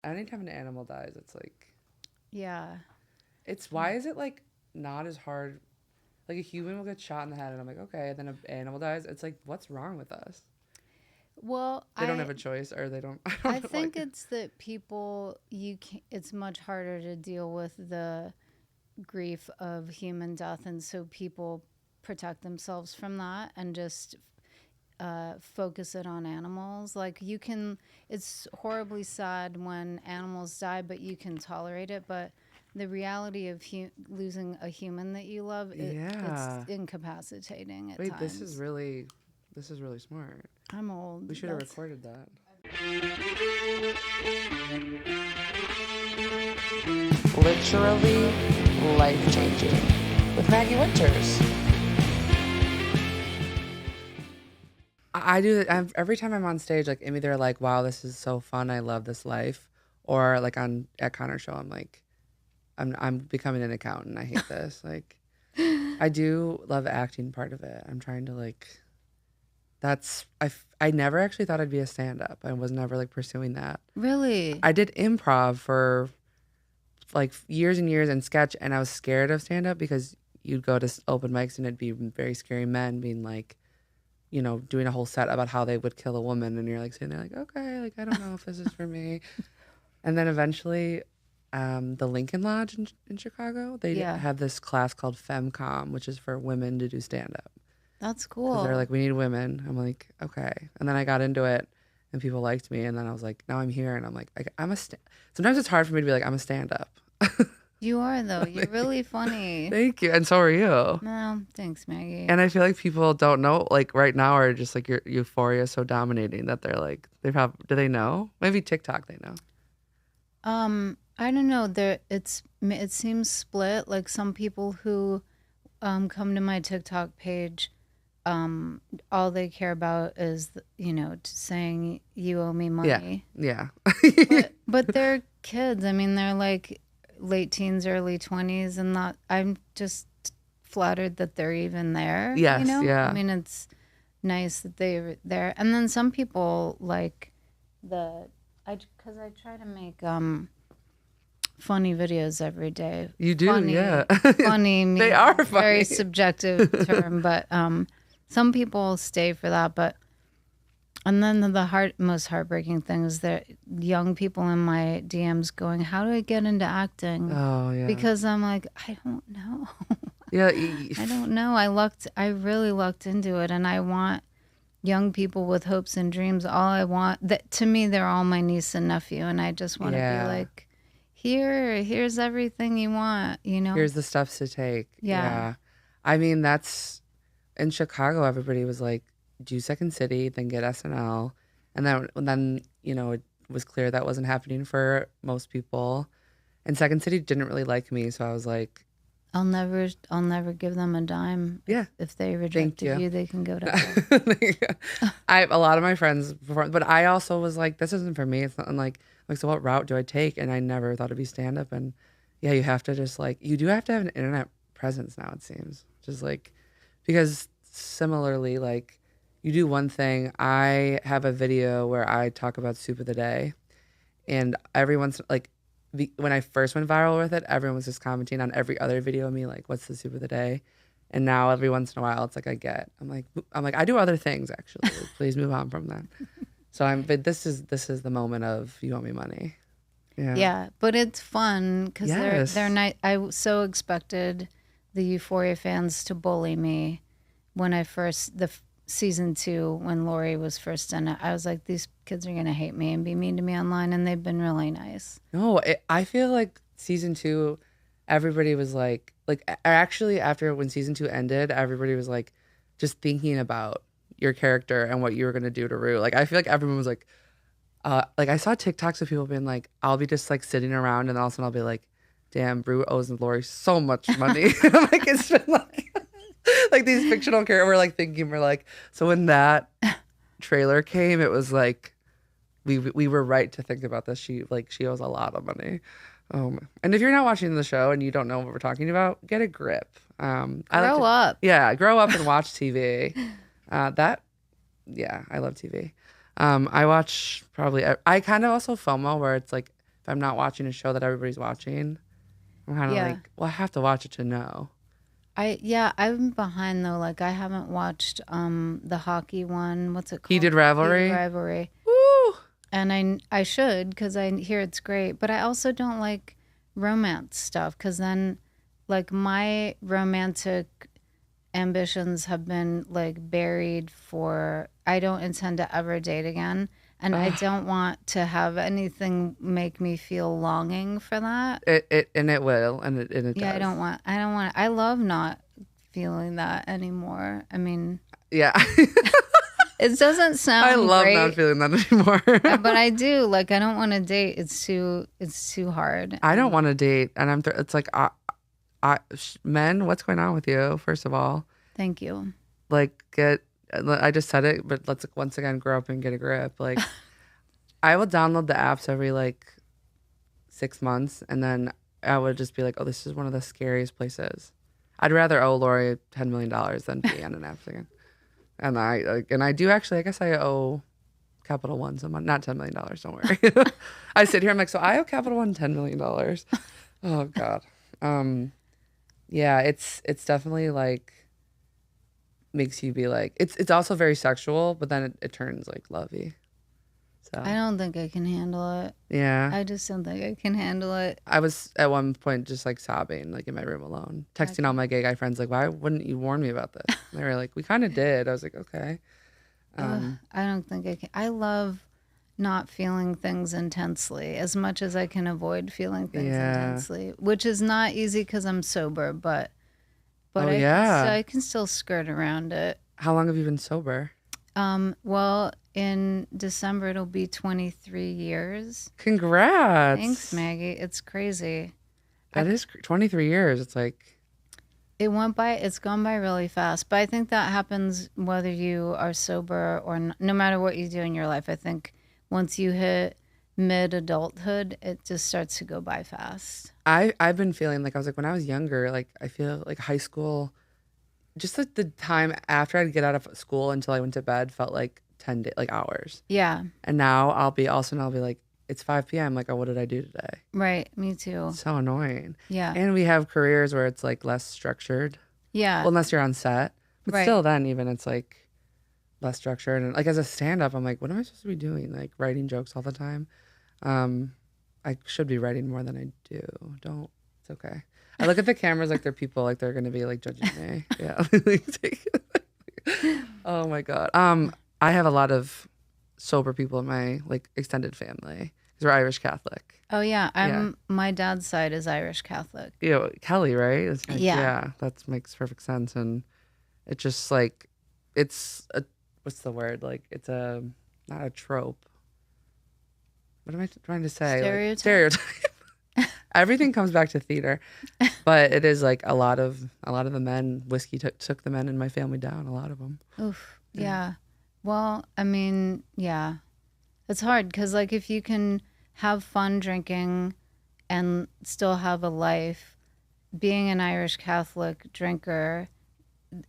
anytime an animal dies, it's like, Yeah. it's why is it like not as hard? Like a human will get shot in the head, and I'm like, okay. And then an animal dies. It's like, what's wrong with us? Well, They don't have a choice, or they don't. I I don't know. think Like, it's that people you can it's much harder to deal with the grief of human death, and so people protect themselves from that and just focus it on animals. Like you can, it's horribly sad when animals die, but you can tolerate it. But the reality of losing a human that you love, it's yeah. incapacitating at Wait, times. this is really smart. I'm old. We should have That's recorded that. Literally life changing with Maggie Winters. I do that every time I'm on stage. Like, I'm either like, "Wow, this is so fun! I love this life," or like on at Connor's show, I'm like, I'm becoming an accountant. I hate this. Like, I do love acting part of it. I'm trying to like. I never actually thought I'd be a stand up. I was never like pursuing that. really. I did improv for like years and years and sketch, and I was scared of stand up because you'd go to open mics and it'd be very scary men being like, doing a whole set about how they would kill a woman, and you're like sitting there like, okay, like I don't know if this is for me. And then eventually, the Lincoln Lodge in Chicago, they Yeah, have this class called FemCom, which is for women to do stand up that's because they're cool. like, we need women. I'm like, okay. And then I got into it, and people liked me, and then I was like, now I'm here, and I'm like, sometimes it's hard for me to be like, I'm a stand up. You are though. You're really funny. Thank you, and so are you. No, thanks, Maggie. And I feel like people don't know, like right now, are just like your Euphoria is so dominating that they're like, do they know? Maybe TikTok they know. I don't know. It seems split. Like some people who come to my TikTok page, all they care about is saying you owe me Yeah, money. yeah. But they're kids. I mean, they're like late teens, early 20s, and not. I'm just flattered that they're even there. Yes, I yeah. mean, it's nice that they're there. And then some people like because I try to make funny videos every day. You do, yeah. Funny They meaning are very funny. subjective term, but some people stay for that. But and then the most heartbreaking thing is that young people in my DMs going, "How do I get into acting?" Oh, yeah. Because I'm like, I don't know. Yeah, I don't know. I really looked into it, and I want young people with hopes and dreams. All I want, that to me, they're all my niece and nephew, and I just want to be yeah. like, here's everything you want. Here's the steps to take. Yeah. Yeah. I mean, that's in Chicago, everybody was like, do Second City, then get SNL. And then, it was clear that wasn't happening for most people. And Second City didn't really like me. So I was like, I'll never give them a dime. yeah, If they thank rejected you. you, they can go to hell. I a lot of my friends performed, but I also was like, this isn't for me. It's not like, so what route do I take? And I never thought it'd be stand up. And yeah, you have to just like, you do have to have an internet presence now, it seems. Just like, because similarly, like, you do one thing. I have a video where I talk about soup of the day, and everyone's like, when I first went viral with it, everyone was just commenting on every other video of me, like, what's the soup of the day? And now every once in a while, it's like I'm like, I do other things actually. Please move on from that. But this is the moment of you owe me money. Yeah. Yeah, but it's fun because they're Yes. nice. I so expected the Euphoria fans to bully me when season 2 when Lori was first in it. I was like, these kids are gonna hate me and be mean to me online, and they've been really nice. No, I feel like season two, everybody was actually after when season two ended, everybody was like, just thinking about your character and what you were gonna do to Rue. Like I feel like everyone was like I saw TikToks of people being like, I'll be just like sitting around, and then all of a sudden I'll be like, damn, Rue owes Lori so much money. Like it's been like these fictional characters. We're like, so when that trailer came, it was like we were right to think about this. She owes a lot of money. And if you're not watching the show and you don't know what we're talking about, get a grip. Grow up. Yeah, grow up and watch TV. Yeah, I love TV. I watch probably. I kind of also FOMO where it's like if I'm not watching a show that everybody's watching, I'm kind of like, well, I have to watch it to know. I'm behind though. Like I haven't watched the hockey one. What's it called? Heated Rivalry. Heated Rivalry. Woo! And I should, because I hear it's great. But I also don't like romance stuff, because then like my romantic ambitions have been like buried for, I don't intend to ever date again. And I don't want to have anything make me feel longing for that. It will, and it does. I don't want, I love not feeling that anymore. I mean, yeah. It doesn't sound I love great, not feeling that anymore. but I do. Like, I don't want to date. It's too hard. I don't want to date, and it's like, men, what's going on with you? First of all, Thank you. like I just said it, but let's once again grow up and get a grip. Like, I will download the apps every like 6 months, and then I would just be like, oh, this is one of the scariest places. I'd rather owe Lori $10 million than be on an app again. And I do actually, I guess I owe Capital One some money, not $10 million, don't worry. I sit here, I'm like, so I owe Capital One $10 million. Oh God. Yeah, it's definitely like, makes you be like, it's also very sexual, but then it turns like lovey. So I don't think I can handle it. yeah. I just don't think I can handle it. I was at one point just like sobbing, like in my room alone, texting all my gay guy friends, like, why wouldn't you warn me about this? And they were like, we kind of did. I was like, okay. I don't think I can. I love not feeling things intensely as much as I can avoid feeling things intensely, which is not easy because I'm sober, but I can still skirt around it. How long have you been sober? Well, in December it'll be 23 years. Congrats. Thanks, Maggie. It's crazy. That is 23 years. It's like it's gone by really fast. But I think that happens whether you are sober or no matter what you do in your life. I think once you hit mid-adulthood, it just starts to go by fast. I've been feeling like, I was like, when I was younger, like I feel like high school, just like the time after I'd get out of school until I went to bed felt like 10 like hours. Yeah. And now I'll be like, it's 5 p.m. Like, oh, what did I do today? Right. Me too. So annoying. Yeah. And we have careers where it's like less structured. Yeah. Well, unless you're on set. But Right. still then even it's like less structured. And like as a stand-up, I'm like, what am I supposed to be doing? Like writing jokes all the time. I should be writing more than I do. It's okay. I look at the cameras like they're people, like they're gonna be like judging me. Yeah. Oh my God. I have a lot of sober people in my like extended family. Because we're Irish Catholic. Oh yeah. My dad's side is Irish Catholic. You know, Kelly, right? It's like, Yeah. Yeah, that makes perfect sense. And it's just like, what's the word? Like, it's not a trope. What am I trying to say? Stereotype. Like, stereotype. Everything comes back to theater. But it is like a lot of the men, whiskey took the men in my family down, a lot of them. Oof. Yeah. Well, I mean, yeah. It's hard because, like, if you can have fun drinking and still have a life, being an Irish Catholic drinker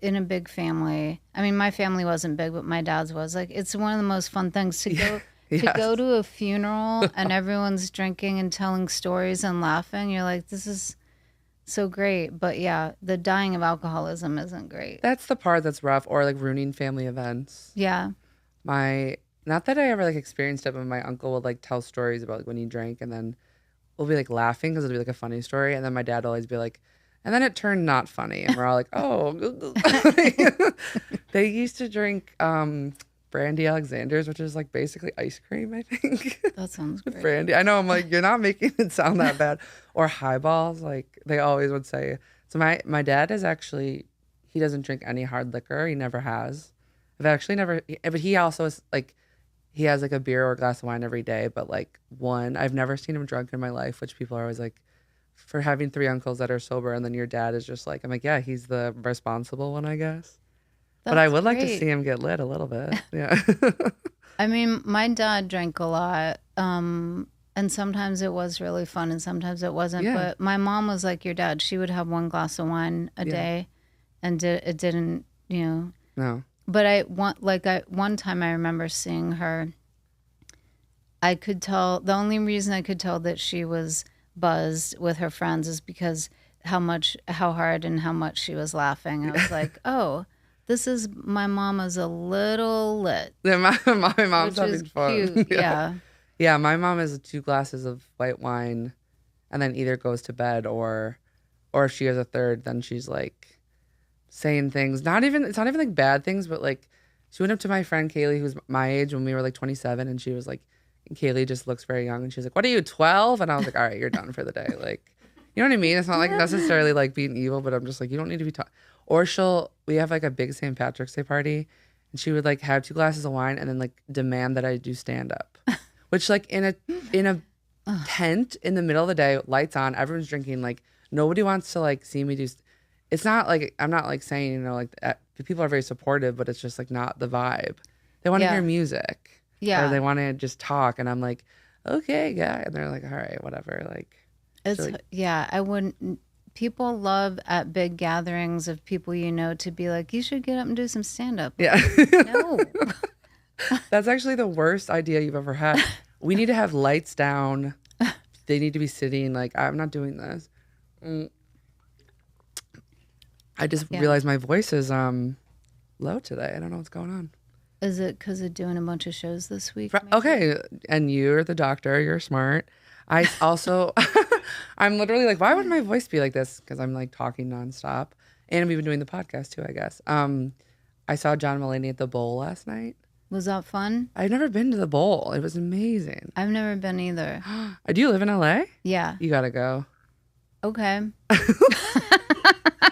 in a big family. I mean, my family wasn't big, but my dad's was. Like, it's one of the most fun things to go to go to a funeral and everyone's drinking and telling stories and laughing. You're like, this is so great. But yeah, the dying of alcoholism isn't great. That's the part that's rough, or like ruining family events. Yeah. Not that I ever like experienced it, but my uncle would like tell stories about like when he drank, and then we'll be like laughing because it'll be like a funny story, and then my dad will always be like, and then it turned not funny, and we're all like, oh. They used to drink brandy Alexander's, which is like basically ice cream, I think. That sounds great. Brandy. I know, I'm like, you're not making it sound that bad. Or highballs, like they always would say. So my dad is actually, he doesn't drink any hard liquor. He never has. I've actually never, but he also is like, he has like a beer or a glass of wine every day, but like I've never seen him drunk in my life, which people are always like, for having 3 uncles that are sober, and then your dad is just like, I'm like, yeah, he's the responsible one, I guess. But I would like to see him get lit a little bit. Yeah. I mean, my dad drank a lot. And sometimes it was really fun and sometimes it wasn't. Yeah. But my mom was like your dad. She would have 1 glass of wine a day and it didn't, No. But one time I remember seeing her I could tell, the only reason I could tell that she was buzzed with her friends is because how hard and how much she was laughing. I was like, oh, my mama's a little lit, Yeah, my mom's which is having fun. cute. Yeah. Yeah, my mom has 2 glasses of white wine and then either goes to bed or if she has a third, then she's like saying things. It's not even like bad things, but like she went up to my friend Kaylee, who's my age when we were like 27, and she was like, and Kaylee just looks very young, and she's like, "What are you, 12?" And I was like, "All right, you're done for the day." Like, you know what I mean? It's not like necessarily like being evil, but I'm just like, you don't need to be taught. Or we have like a big St. Patrick's Day party, and she would like have 2 glasses of wine and then like demand that I do stand up, which like in a tent in the middle of the day, lights on, everyone's drinking, like nobody wants to like see me do. It's not like I'm not like saying, you know, like the people are very supportive, but it's just like not the vibe. They want to hear music, or they want to just talk, and I'm like, okay, yeah, and they're like, all right, whatever, like. It's like, I wouldn't. People love at big gatherings of people you know to be like, you should get up and do some stand up. yeah. No. That's actually the worst idea you've ever had. We need to have lights down. They need to be sitting. Like, I'm not doing this. I just realized my voice is low today. I don't know what's going on. Is it because of doing a bunch of shows this week? Okay, and you're the doctor. You're smart. I also, I'm literally like, why would my voice be like this? Because I'm like talking nonstop, and I'm even doing the podcast too, I guess. I saw John Mulaney at the Bowl last night. Was that fun? I've never been to the Bowl. It was amazing. I've never been either. Do you live in LA? Yeah. You gotta go. Okay.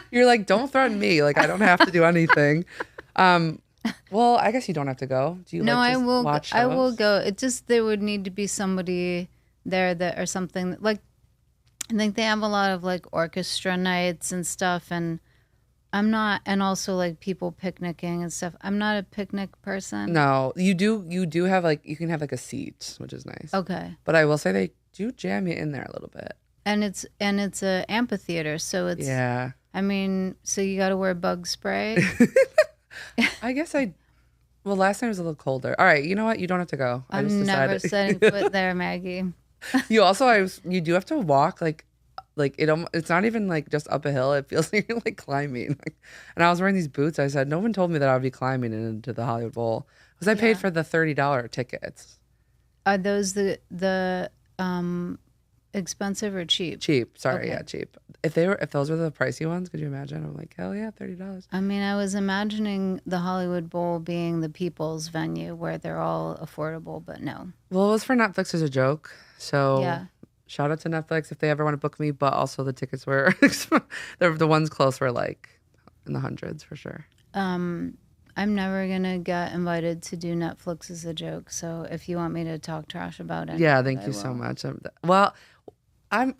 You're like, don't threaten me. Like, I don't have to do anything. Well, I guess you don't have to go. Do you? No, like, I will. Watch I will shows? go. It just there would need to be somebody there that or something like. I think they have a lot of like orchestra nights and stuff, and I'm not. And also like people picnicking and stuff. I'm not a picnic person. No, you do. You do have like you can have like a seat, which is nice. Okay. But I will say they do jam you in there a little bit. And it's a amphitheater, so it's. Yeah. I mean, so you got to wear bug spray. I guess well, last time it was a little colder. All right, you know what? You don't have to go. I just I'm never decided. setting foot there, Maggie. You also, you do have to walk like it's not even like just up a hill. It feels like you're like climbing. Like, and I was wearing these boots. I said, no one told me that I would be climbing into the Hollywood Bowl because I paid for the $30 tickets. Are those the expensive or cheap? Cheap. Sorry, Okay. yeah, cheap. If those were the pricey ones, could you imagine? I'm like, hell yeah, $30. I mean, I was imagining the Hollywood Bowl being the people's venue where they're all affordable, but no. Well, it was for Netflix as a joke. So Yeah. shout out to Netflix if they ever want to book me. But also the tickets were the ones close were like in the hundreds for sure. I'm never gonna get invited to do Netflix as a joke. So if you want me to talk trash about it, Yeah, thank you so much. Well, I'm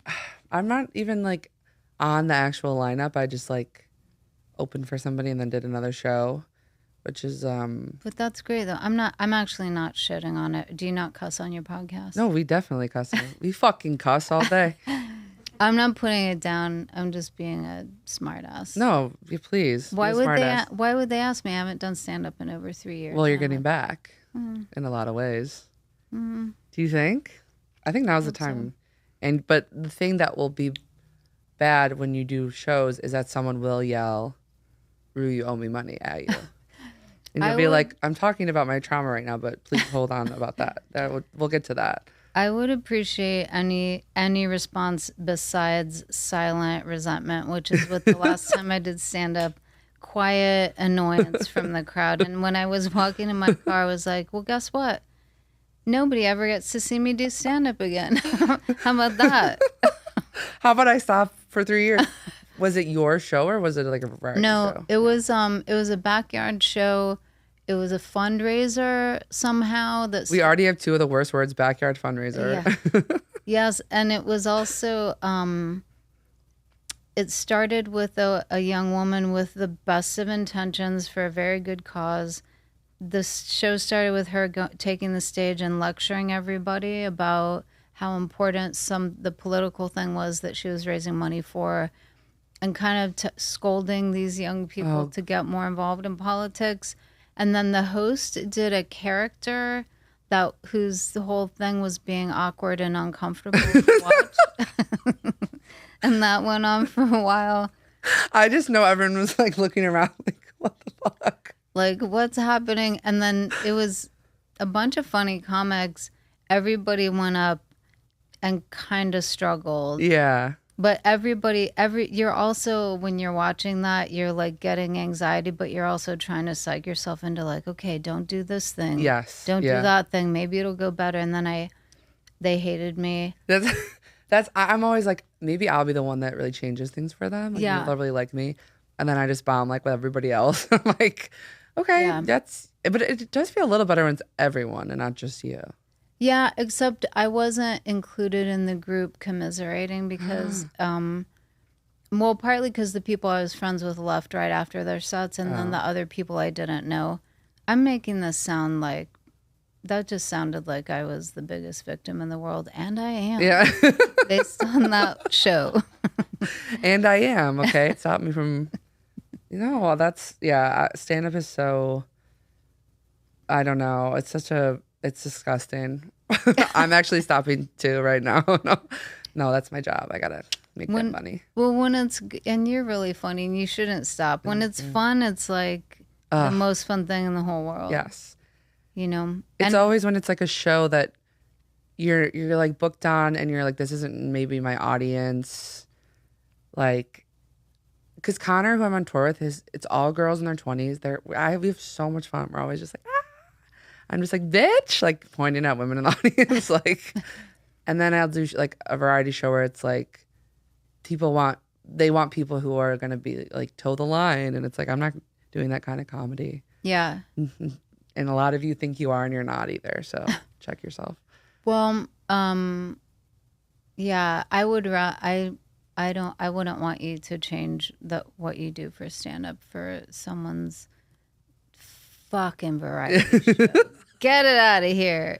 not even like on the actual lineup. I just like opened for somebody and then did another show, which is But that's great though. I'm actually not shitting on it. Do you not cuss on your podcast? no, we definitely cuss. We fucking cuss all day. I'm not putting it down. I'm just being a smartass. No, you please. Why be a would smartass. why would they ask me? I haven't done stand up in over 3 years. Well, you're now. getting back in a lot of ways. Do you think? I think now's the time. But the thing that will be bad when you do shows is that someone will yell, "Rue, you owe me money" at you. And you'll be like, I'm talking about my trauma right now, but please hold on about that. We'll get to that. I would appreciate any response besides silent resentment, which is what the last time I did stand up, quiet annoyance from the crowd. And when I was walking in my car, I was like, well, guess what? Nobody ever gets to see me do stand up again. How about that? How about I stop for 3 years? Was it your show or was it like a variety show? It was a backyard show. It was a fundraiser somehow. We already have 2 of the worst words, backyard fundraiser. Yeah. Yes, and it was also it started with a young woman with the best of intentions for a very good cause. The show started with her taking the stage and lecturing everybody about how important the political thing was that she was raising money for, and kind of scolding these young people to get more involved in politics. And then the host did a character that whose the whole thing was being awkward and uncomfortable to watch. And that went on for a while. I just know everyone was like looking around like, what the fuck? Like, what's happening? And then it was a bunch of funny comics. Everybody went up and kind of struggled. Yeah. But you're also, when you're watching that, you're like getting anxiety, but you're also trying to psych yourself into like, okay, don't do this thing. Yes. Don't do that thing. Maybe it'll go better. And then they hated me. I'm always like, maybe I'll be the one that really changes things for them. Like, Yeah. they'll really like me. And then I just bomb like with everybody else. I'm like, okay, but it does feel a little better when it's everyone and not just you. Yeah, except I wasn't included in the group commiserating because, well, partly because the people I was friends with left right after their sets, and then the other people I didn't know. I'm making this sound like, that just sounded like I was the biggest victim in the world, and I am. Yeah. Based on that show. And I am, okay? It stopped me from, stand-up is so, I don't know, it's disgusting. I'm actually stopping too right now. No, that's my job. I gotta make that money. Well, and you're really funny and you shouldn't stop. When it's fun, it's like the most fun thing in the whole world. Yes. It's always when it's like a show that you're like booked on and you're like, this isn't maybe my audience. Like, because Connor, who I'm on tour with, it's all girls in their 20s. We have so much fun. We're always just like, I'm just like, bitch, like pointing at women in the audience, like, and then I'll do like a variety show where it's like, they want people who are going to be like toe the line. And it's like, I'm not doing that kind of comedy. Yeah. And a lot of you think you are and you're not either. So check yourself. Well, yeah, I wouldn't want you to change what you do for stand-up for someone's fucking variety show. Get it out of here.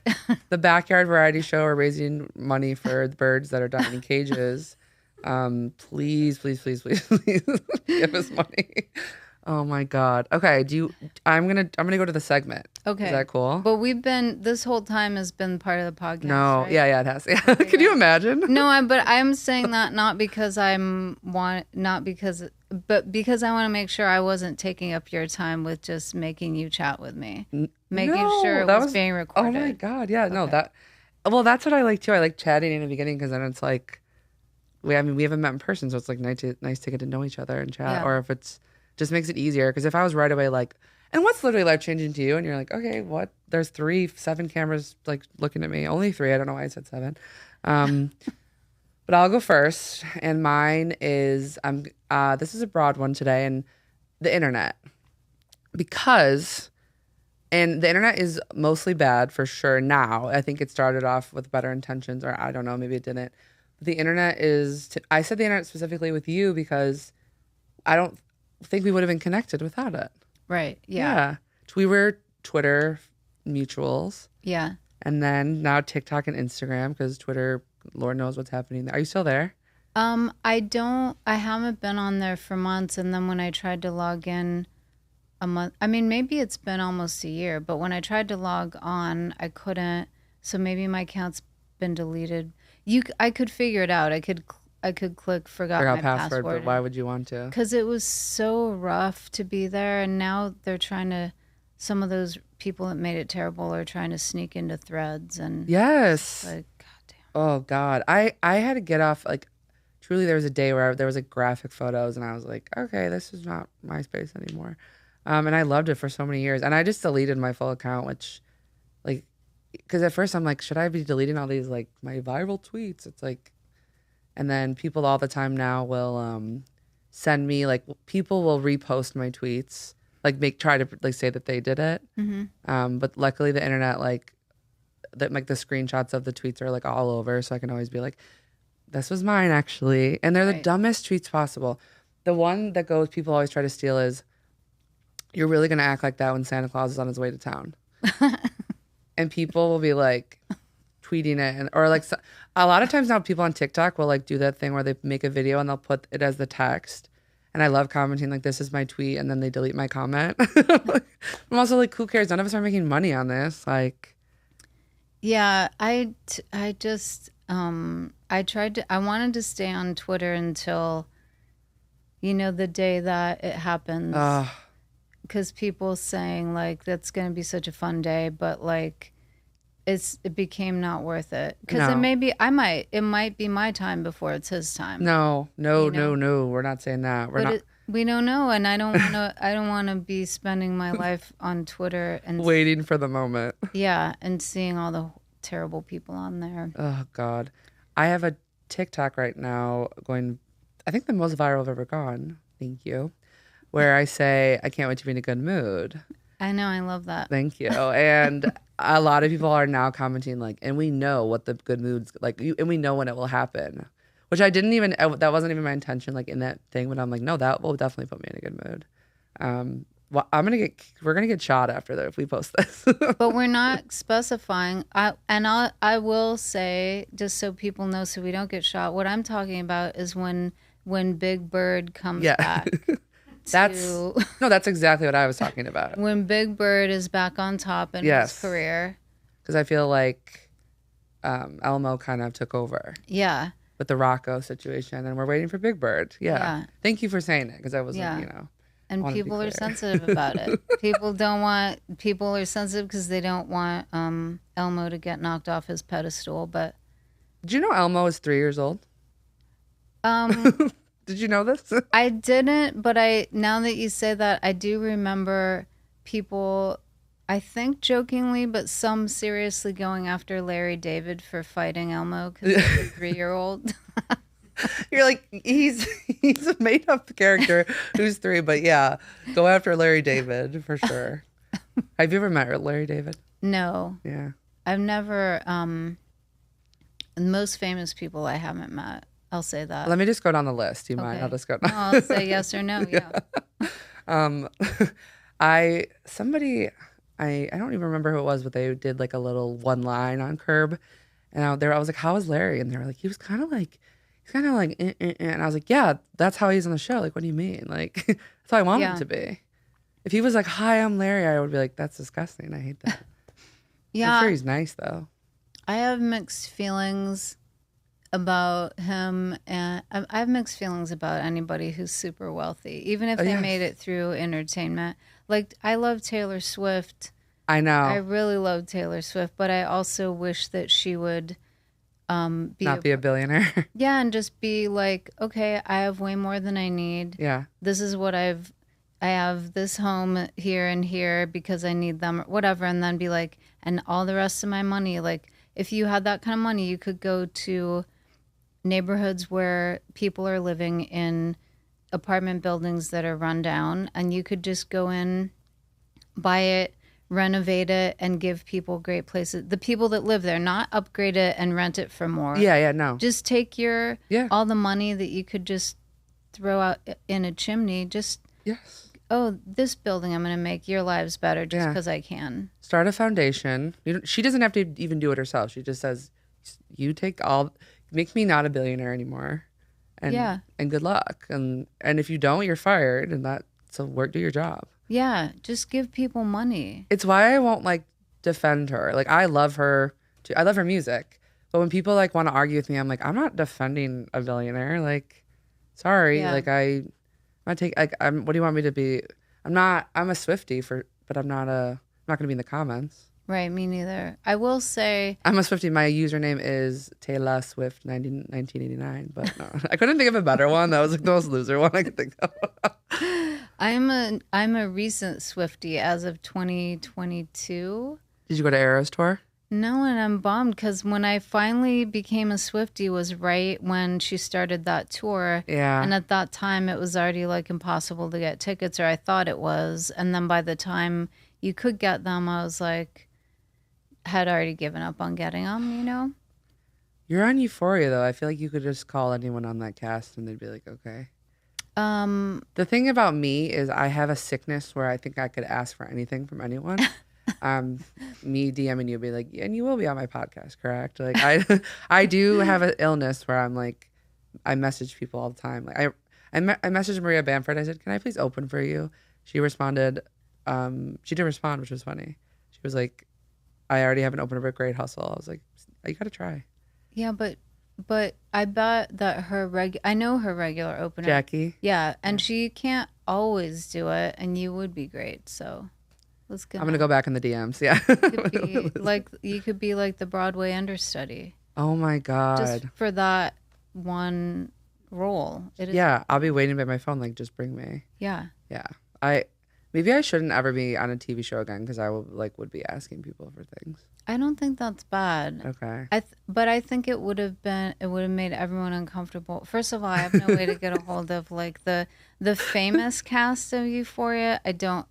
The backyard variety show, are raising money for the birds that are dying in cages. Please give us money. Oh my God. Okay. I'm gonna go to the segment. Okay. Is that cool? But this whole time has been part of the podcast. No. Right? Yeah, it has. Yeah. Okay, can you imagine? No, but I'm saying that not because but because I want to make sure I wasn't taking up your time with just making you chat with me. Making sure it was being recorded. Oh my God. Yeah. No, Okay. that's what I like too. I like chatting in the beginning because then it's like, we haven't met in person. So it's like nice to get to know each other and chat. Yeah. Or if it's just makes it easier. Because if I was right away like, and what's literally life changing to you? And you're like, okay, what? There's 7 cameras like looking at me. Only 3. I don't know why I said 7. But I'll go first. And mine is, this is a broad one today, and the internet. And the internet is mostly bad for sure now. I think it started off with better intentions, or I don't know, maybe it didn't. But the internet I said the internet specifically with you because I don't think we would have been connected without it. Right. Yeah. We were Twitter mutuals. Yeah. And then now TikTok and Instagram, because Twitter, Lord knows what's happening there. Are you still there? I haven't been on there for months. And then when I tried to log in maybe it's been almost a year, but when I tried to log on, I couldn't. So maybe my account's been deleted. I could figure it out. I could click forgot my password. But why would you want to? Because it was so rough to be there, and now they're trying to. Some of those people that made it terrible are trying to sneak into threads and. Yes. Like, goddamn. Oh God, I had to get off. Like, truly, there was a day where there was like graphic photos, and I was like, okay, this is not MySpace anymore. And I loved it for so many years, and I just deleted my full account, which, like, because at first I'm like, should I be deleting all these like my viral tweets? It's like. And then people all the time now will send me, like, people will repost my tweets, like try to like say that they did it. Mm-hmm. But luckily the internet, like the screenshots of the tweets are like all over. So I can always be like, this was mine actually. And they're the dumbest tweets possible. The one that people always try to steal is, you're really going to act like that when Santa Claus is on his way to town. And people will be like, tweeting it, or like a lot of times now people on TikTok will like do that thing where they make a video and they'll put it as the text, and I love commenting like, this is my tweet, and then they delete my comment. I'm also like, who cares? None of us are making money on this. Like, Yeah, I just I wanted to stay on Twitter until the day that it happens, Uh, because people saying like that's going to be such a fun day, but like it became not worth it, because no, it might be my time before it's his time, no, no, you no, know. no. We're not saying that. We're But not we don't know, and I don't want to be spending my life on Twitter and waiting for the moment. yeah, and seeing all the terrible people on there. Oh God, I have a TikTok right now going. I think the most viral I've ever gone. Thank you. Where I say I can't wait to be in a good mood. I know, I love that. Thank you. And a lot of people are now commenting like, and we know what the good mood's like, and we know when it will happen. Which I didn't even. That wasn't even my intention. Like in that thing, but I'm like, no, that will definitely put me in a good mood. Well, we're gonna get shot after that if we post this. But we're not specifying. I will say, just so people know, so we don't get shot. What I'm talking about is when Big Bird comes Yeah, back that's to no, that's exactly what I was talking about. when Big Bird is back on top in his Yes, career. because I feel like Elmo kind of took over Yeah, with the Rocco situation, and we're waiting for Big Bird. Yeah, yeah, thank you for saying it because I wasn't, yeah. I And want to be people are clear. sensitive about it. People are sensitive because they don't want Elmo to get knocked off his pedestal. But Did you know Elmo is 3 years old? um, Did you know this? I didn't, but now that you say that, I do remember people, I think jokingly, but some seriously going after Larry David for fighting Elmo because he's a 3-year-old. You're like he's a made up character who's 3, but yeah, go after Larry David for sure. Have you ever met Larry David? No, Yeah. I've never. Most famous people I haven't met. I'll say that. Let me just go down the list. Do you mind? I'll Okay. just go No, down. I'll say yes or no. Yeah. Um, I somebody I don't even remember who it was, but they did like a little one line on Curb, and I was like, "How was Larry?" And they were like, "He was kind of like." He's kind of like, and I was like, yeah, that's how he's on the show. Like, what do you mean? Like, that's how I want him Yeah. to be. If he was like, hi, I'm Larry, I would be like, that's disgusting. I hate that. I'm sure Yeah. he's nice though. I have mixed feelings about him, and I have mixed feelings about anybody who's super wealthy, even if Oh, they yes. made it through entertainment. Like, I love Taylor Swift. I I know. really love Taylor Swift, but I also wish that she would be Not be a billionaire. yeah, and just be like, okay, I have way more than I need. Yeah. This is what I have this home here and here because I need them or whatever, and then be like, and all the rest of my money, like if you had that kind of money, you could go to neighborhoods where people are living in apartment buildings that are run down, and you could just go in, buy it, renovate it, and give people great places. The people that live there, not upgrade it and rent it for more. Yeah. Yeah. No. Just take Yeah. all the money that you could just throw out in a chimney. Just, Yes. oh, this building, I'm going to make your lives better just Yeah. because I can. Start a foundation. She doesn't have to even do it herself. She just says, you take all, make me not a billionaire anymore. And, Yeah. and good luck. And if you don't, you're fired. So do your job. Yeah, just give people money. It's why I won't like defend her. Like I love her too. I love her music. But when people like want to argue with me, I'm like, I'm not defending a billionaire. Like, sorry. Yeah. Like what do you want me to be? I'm a Swiftie but I'm not gonna be in the comments. Right, me neither. I will say, I'm a Swiftie. My username is Taylor Swift 1989. But no, I couldn't think of a better one. That was like the most loser one I could think of. I'm a recent Swiftie as of 2022. Did you go to Eras tour? No, and I'm bummed because when I finally became a Swiftie was right when she started that tour. Yeah. And at that time, it was already like impossible to get tickets, or I thought it was. And then by the time you could get them, I was like, had already given up on getting them. You're on Euphoria though. I feel like you could just call anyone on that cast and they'd be like, okay. The thing about me is I have a sickness where I think I could ask for anything from anyone. Me DMing you be like, and you will be on my podcast, correct? Like I do have an illness where I'm like, I message people all the time. Like I messaged Maria Bamford. I said, can I please open for you? She responded. She did respond, which was funny. She was like, I already have an open a great hustle. I was like, you got to try. Yeah, but I bet that I know her regular opener. Jackie. Yeah, and she can't always do it, and you would be great. So let's go. I'm going to go back in the DMs. Yeah. You could be like the Broadway understudy. Oh my God. Just for that one role. Yeah, I'll be waiting by my phone. Like, just bring me. Yeah. Yeah. Maybe I shouldn't ever be on a TV show again because I would be asking people for things. I don't think that's bad. Okay. But I think it would have made everyone uncomfortable. First of all, I have no way to get a hold of like the famous cast of Euphoria. They're not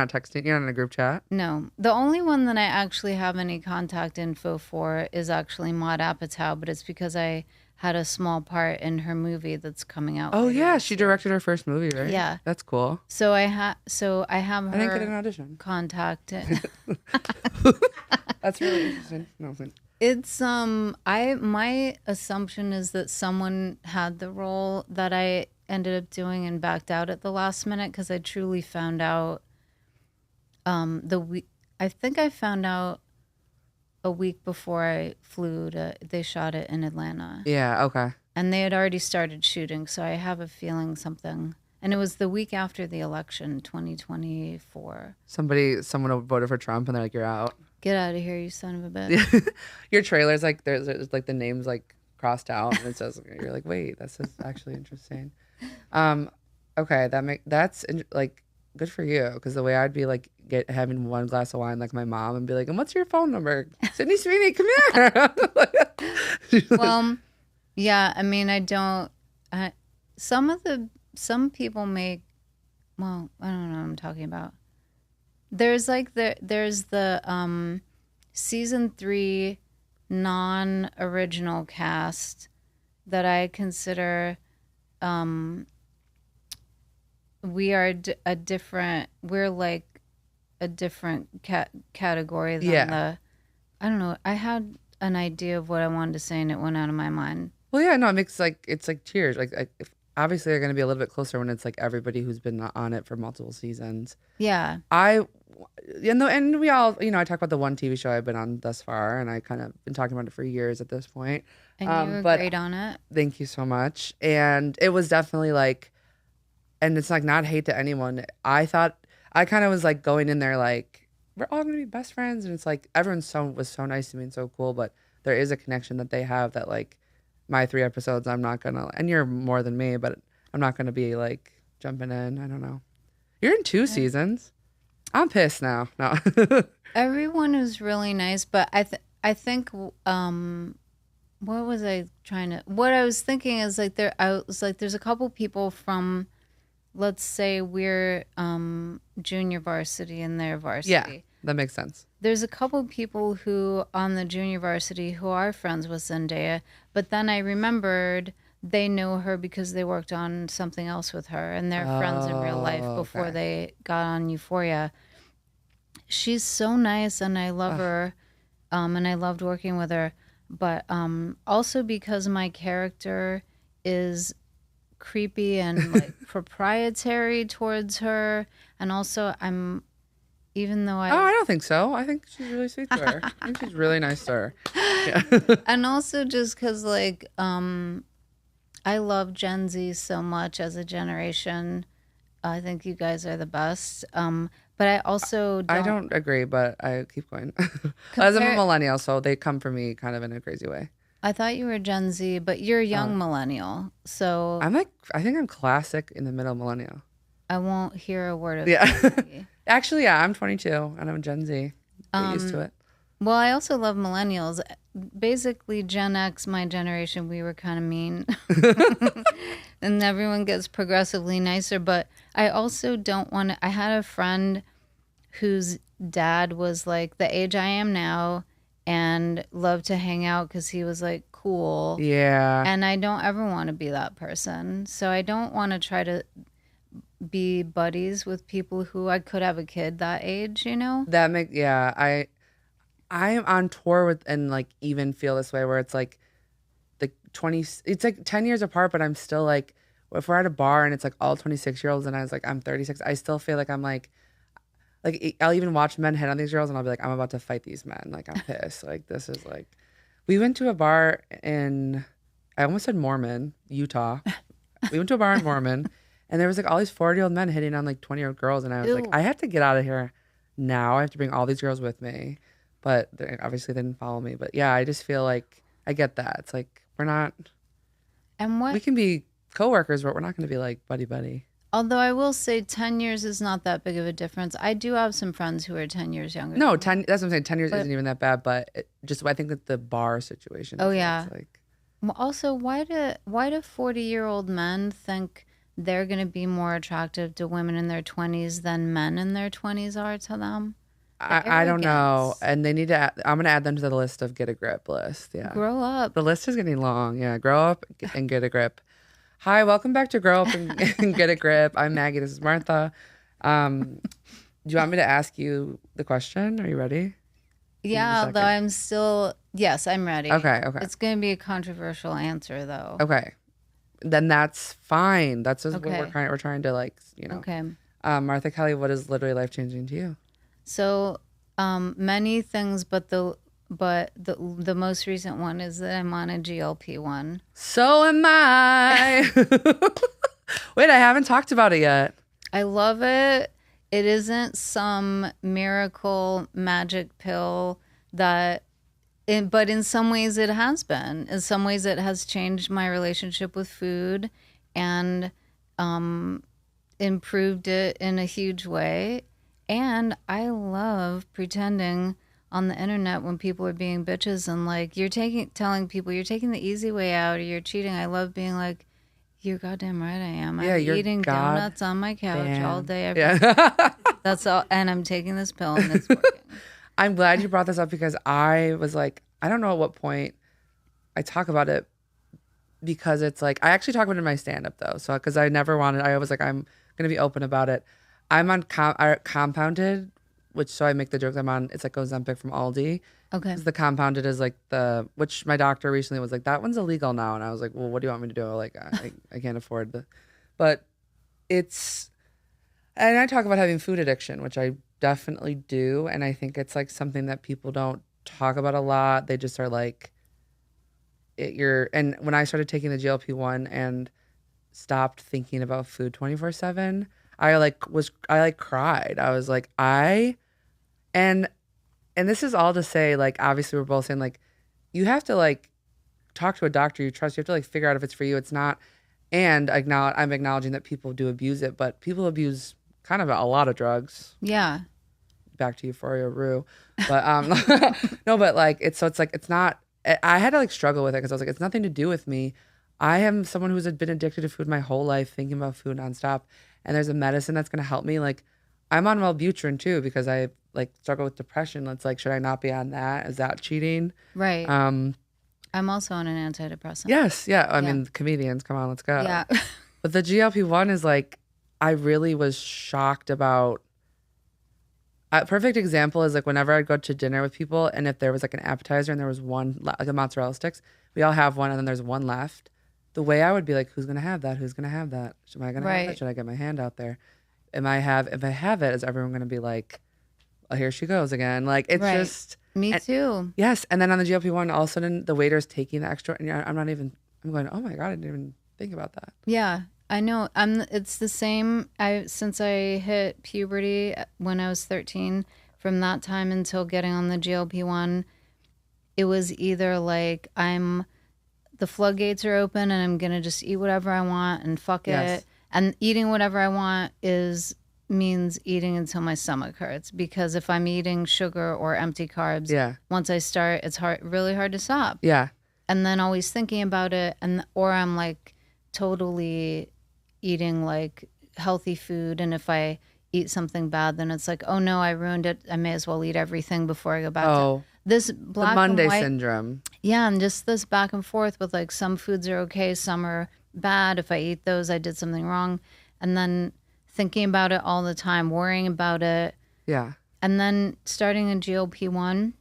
texting. You're not in a group chat? No. The only one that I actually have any contact info for is actually Maud Apatow, but it's because I had a small part in her movie that's coming out. Oh yeah, she directed her first movie, right? Yeah, that's cool. So I have her. I didn't get an audition. Contact. That's really interesting. No, it's my assumption is that someone had the role that I ended up doing and backed out at the last minute because I truly found out. I think I found out a week before I flew they shot it in Atlanta. Yeah, okay. And they had already started shooting, so I have a feeling something. And it was the week after the election, 2024. Someone voted for Trump and they're like, you're out. Get out of here, you son of a bitch. Your trailer's like, there's like the names like crossed out and it says, you're like, wait, this is actually interesting. Okay, that's like good for you because the way I'd be like having one glass of wine like my mom and be like, and what's your phone number? Sydney Sweeney, come here. Well, yeah, I mean, I don't. Some people make. Well, I don't know what I'm talking about. There's the season 3 non-original cast that I consider. We're like a different category than I don't know. I had an idea of what I wanted to say and it went out of my mind. Well, yeah, no, it makes it's like cheers. Like obviously they're going to be a little bit closer when it's like everybody who's been on it for multiple seasons. Yeah. And we all, I talk about the one TV show I've been on thus far and I kind of been talking about it for years at this point. And you were great on it. Thank you so much. And it was definitely like, and it's like not hate to anyone. I kind of was like going in there like, we're all going to be best friends. And it's like, everyone was so nice to me and so cool. But there is a connection that they have that like my 3 episodes, I'm not going to, and you're more than me, but I'm not going to be like jumping in. I don't know. You're in 2 seasons. I'm pissed now. No. Everyone is really nice. But I think, what I was thinking is like there's a couple people from, let's say we're junior varsity and they're varsity. Yeah, that makes sense. There's a couple people who on the junior varsity who are friends with Zendaya, but then I remembered they know her because they worked on something else with her and they're friends in real life before they got on Euphoria. She's so nice and I love her and I loved working with her, but also because my character is creepy and like proprietary towards her, and also I don't think so. I think she's really sweet to her. I think she's really nice to her. Yeah. And also just because like I love Gen Z so much as a generation. I think you guys are the best. But I also I don't agree, but I keep going. As I'm a millennial, so they come for me kind of in a crazy way. I thought you were Gen Z, but you're a young millennial. So I think I'm classic in the middle millennial. I won't hear a word of it. Actually, yeah, I'm 22 and I'm Gen Z. Get used to it. Well, I also love millennials. Basically, Gen X, my generation, we were kind of mean. And everyone gets progressively nicer. But I also don't want to. I had a friend whose dad was like the age I am now and loved to hang out because he was like cool. Yeah. And I don't ever want to be that person. So I don't want to try to be buddies with people who I could have a kid that age, I'm on tour with and like even feel this way where it's like the 20, it's like 10 years apart, but I'm still like, if we're at a bar and it's like all 26-year-olds and I was like, I'm 36, I still feel like I'm like, like I'll even watch men hit on these girls and I'll be like, I'm about to fight these men. Like I'm pissed. Like this is like, we went to a bar in, I almost said Mormon, Utah. We went to a bar in Mormon and there was like all these 40-year-old men hitting on like 20-year-old girls. And I was like, Ew. I have to get out of here now. I have to bring all these girls with me. But obviously they didn't follow me. But yeah, I just feel like I get that. It's like, we're not, And we can be coworkers, but we're not going to be like buddy buddy. although I will say 10 years is not that big of a difference. I do have some friends who are 10 years younger. No, than me. 10, that's what I'm saying. 10 years isn't even that bad, but I think that the bar situation. Oh, is yeah. Like, Well, also, why do 40-year-old men think they're going to be more attractive to women in their 20s than men in their 20s are to them? I don't know. And they need to I'm going to add them to the list of get a grip list. Yeah. Grow up. The list is getting long. Yeah. Grow up and get a grip. Hi, welcome back to Grow Up and Get a Grip. I'm Maggie. This is Martha. Do you want me to ask you the question? Are you ready? Yeah, although I'm still, yes, I'm ready. Okay. It's going to be a controversial answer, though. Okay. Then that's fine. That's just Okay. what we're trying to like, you know. Okay. Martha Kelly, what is literally life changing to you? So, many things, but the most recent one is that I'm on a GLP-1. So am I. Wait, I haven't talked about it yet. I love it. It isn't some miracle magic pill but in some ways it has been. In some ways it has changed my relationship with food and improved it in a huge way. And I love pretending on the internet when people are being bitches and like telling people you're taking the easy way out or you're cheating. I love being like, you're goddamn right I am. I'm eating donuts on my couch all day. That's all. And I'm taking this pill and it's working. I'm glad you brought this up because I was like, I don't know at what point I talk about it because it's like, I actually talk about it in my stand-up though. So, because I was like, I'm going to be open about it. I'm on compounded, so I make the jokes I'm on. It's like Ozempic from Aldi. Okay. The compounded is like which my doctor recently was like, that one's illegal now. And I was like, well, what do you want me to do? Like, I can't afford but and I talk about having food addiction, which I definitely do. And I think it's like something that people don't talk about a lot. They just are like, and when I started taking the GLP-1 and stopped thinking about food 24/7, I cried. I was like, and this is all to say, like, obviously we're both saying like, you have to like talk to a doctor you trust. You have to like figure out if it's for you. It's not. And I'm acknowledging that people do abuse it, but people abuse kind of a lot of drugs. Yeah. Back to Euphoria, Rue. But no, but like it's not. I had to like struggle with it because I was like, it's nothing to do with me. I am someone who's been addicted to food my whole life, thinking about food nonstop. And there's a medicine that's going to help me. Like, I'm on Wellbutrin too because I like struggle with depression. It's like, should I not be on that? Is that cheating? Right. I'm also on an antidepressant. Yes. Yeah. I mean, comedians, come on, let's go. Yeah. But the GLP-1 is like, I really was shocked about. A perfect example is like whenever I'd go to dinner with people and if there was like an appetizer and there was one, like a mozzarella sticks, we all have one and then there's one left. The way I would be like, who's going to have that? Who's going to have that? Am I going to have that? Should I get my hand out there? If I have it, is everyone going to be like, oh, here she goes again? Like, it's just. Me too. Yes. And then on the GLP-1, all of a sudden the waiter's taking the extra and I'm going, oh my God, I didn't even think about that. Yeah, I know. It's the same. Since I hit puberty when I was 13, from that time until getting on the GLP-1, it was either like the floodgates are open and I'm gonna just eat whatever I want and fuck it. And eating whatever I want means eating until my stomach hurts, because if I'm eating sugar or empty carbs, once I start, it's really hard to stop. Yeah. And then always thinking about it, or I'm like totally eating like healthy food, and if I eat something bad, then it's like, oh no, I ruined it. I may as well eat everything before I go back to this black the Monday and white syndrome. Yeah, and just this back and forth with like some foods are okay, some are bad. If I eat those, I did something wrong. And then thinking about it all the time, worrying about it. Yeah. And then starting a GLP-1,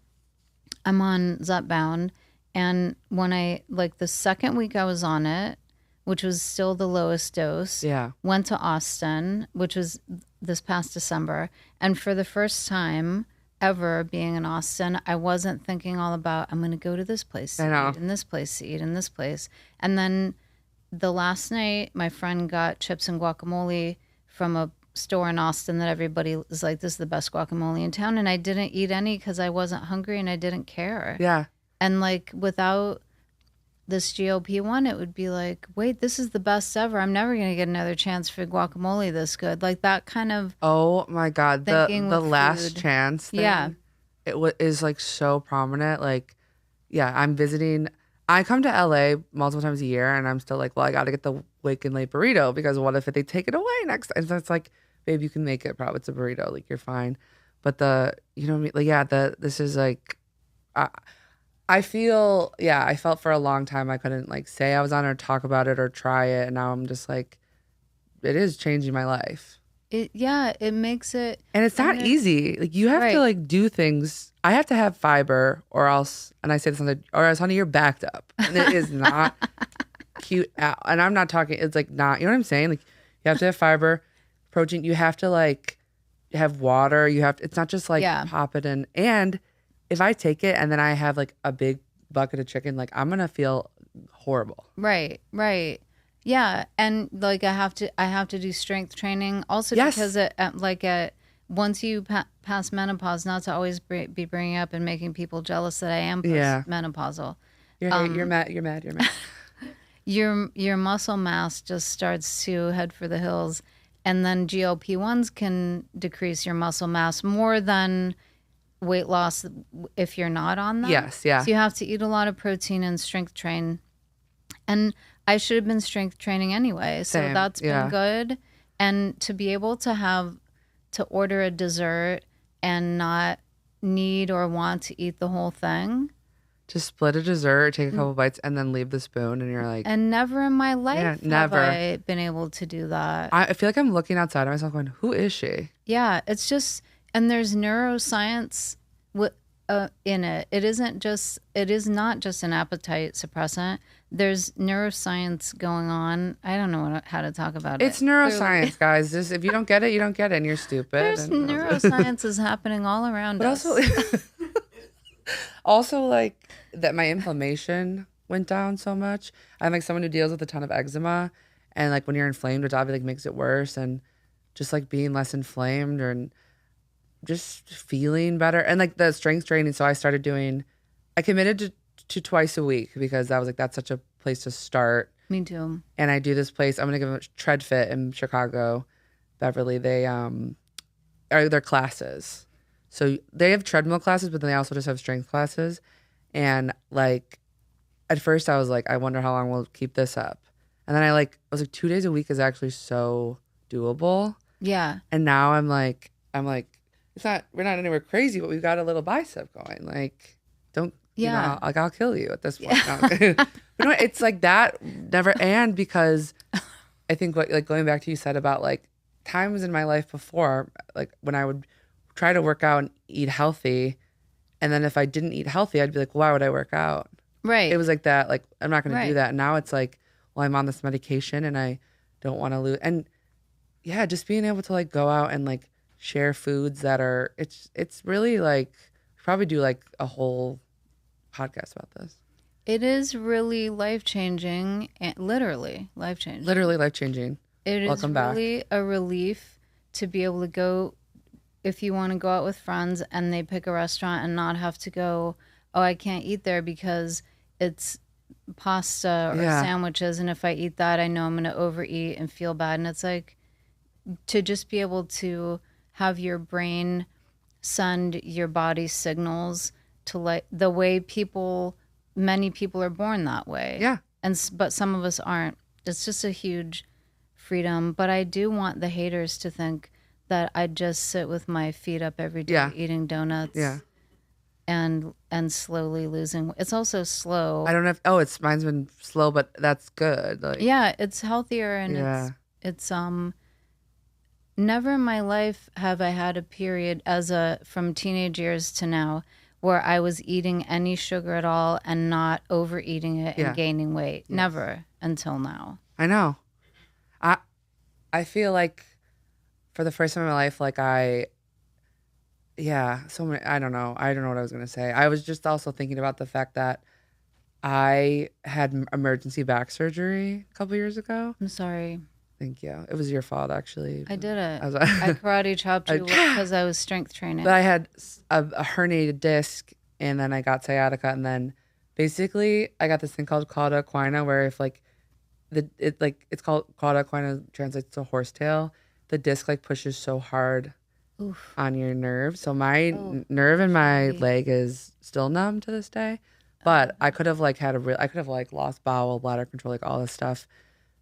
I'm on Zepbound. And when the second week I was on it, which was still the lowest dose, went to Austin, which was this past December. And for the first time ever being in Austin, I wasn't thinking all about, I'm going to go to this place to I know. eat, and this place to eat, and this place. And then the last night, my friend got chips and guacamole from a store in Austin that everybody was like, this is the best guacamole in town. And I didn't eat any because I wasn't hungry and I didn't care. Yeah. And like without this GLP-1, it would be like, wait, this is the best ever. I'm never going to get another chance for guacamole this good. Like that kind of Oh my God. The thinking the with last food. chance thing. Yeah. Is like so prominent. Like, yeah, I'm visiting. I come to LA multiple times a year, and I'm still like, well, I got to get the Wake and Late burrito because what if they take it away next time? And so it's like, babe, you can make it. Probably it's a burrito. Like you're fine. But you know what I mean? Like, yeah, this is like, I feel, yeah, I felt for a long time I couldn't like say I was on or talk about it or try it, and now I'm just like, it is changing my life. It makes it, and it's not easy. Like you have to like do things. I have to have fiber, or else, and I say this or else, honey, you're backed up, and it is not cute. And I'm not talking. It's like not. You know what I'm saying? Like you have to have fiber, protein. You have to like have water. You have. It's not just like pop it in. And if I take it and then I have like a big bucket of chicken, like I'm gonna feel horrible. Right. Yeah, and like I have to do strength training also because once you pass menopause, not to always be bringing up and making people jealous that I am postmenopausal. You're mad. Your muscle mass just starts to head for the hills, and then GLP-1s can decrease your muscle mass more than weight loss if you're not on them. Yes, yeah. So you have to eat a lot of protein and strength train, and I should have been strength training anyway, so that's been good. And to be able to order a dessert and not need or want to eat the whole thing. Just split a dessert, take a couple bites, and then leave the spoon, and you're like... And never in my life have I been able to do that. I feel like I'm looking outside of myself going, who is she? Yeah, it's just... And there's neuroscience in it. It is not just an appetite suppressant. There's neuroscience going on. I don't know how to talk about it. It's neuroscience, guys. Just, if you don't get it, you don't get it, and you're stupid. There's neuroscience is happening all around us. Also, like that my inflammation went down so much. I'm like someone who deals with a ton of eczema, and like when you're inflamed, it obviously like makes it worse. And just like being less inflamed and just feeling better, and like the strength training. So I started doing. I committed to twice a week because I was like, that's such a place to start. Me too. And I do this place. I'm gonna give them Tread Fit in Chicago, Beverly. They are their classes. So they have treadmill classes, but then they also just have strength classes. And like, at first I was like, I wonder how long we'll keep this up. And then I was like, 2 days a week is actually so doable. Yeah. And now I'm like, it's not, we're not anywhere crazy, but we've got a little bicep going. Like, don't, I'll kill you at this point. But no, it's like that never, and because I think going back to you said about like times in my life before, like when I would try to work out and eat healthy, and then if I didn't eat healthy, I'd be like, why would I work out? Right. It was like that. Like, I'm not going to do that. And now it's like, well, I'm on this medication and I don't want to lose. And yeah, just being able to like go out and like share foods that are, it's really like, probably do like a whole podcast about this. It is really life-changing, and literally life-changing. Literally life-changing. Welcome back. Really a relief to be able to go, if you want to go out with friends and they pick a restaurant and not have to go, oh, I can't eat there because it's pasta or sandwiches. And if I eat that, I know I'm going to overeat and feel bad. And it's like to just be able to have your brain send your body signals to like the way many people are born that way. Yeah. But some of us aren't. It's just a huge freedom. But I do want the haters to think that I just sit with my feet up every day eating donuts and slowly losing. It's also slow. I don't know if, mine's been slow, but that's good. Like, yeah, it's healthier and it's never in my life have I had a period from teenage years to now where I was eating any sugar at all and not overeating it and gaining weight. Yes. Never until now. I know. I feel like for the first time in my life, like so many, I don't know what I was going to say. I was just also thinking about the fact that I had emergency back surgery a couple years ago. I'm sorry. Thank you. It was your fault, actually. I did it. I was I karate chopped you because I was strength training. But I had a herniated disc, and then I got sciatica, and then basically I got this thing called cauda equina, where if like it's called cauda equina, translates to horsetail. The disc like pushes so hard Oof. on your nerve, so my nerve in my leg is still numb to this day. But I could have like I could have like lost bowel, bladder control, like all this stuff.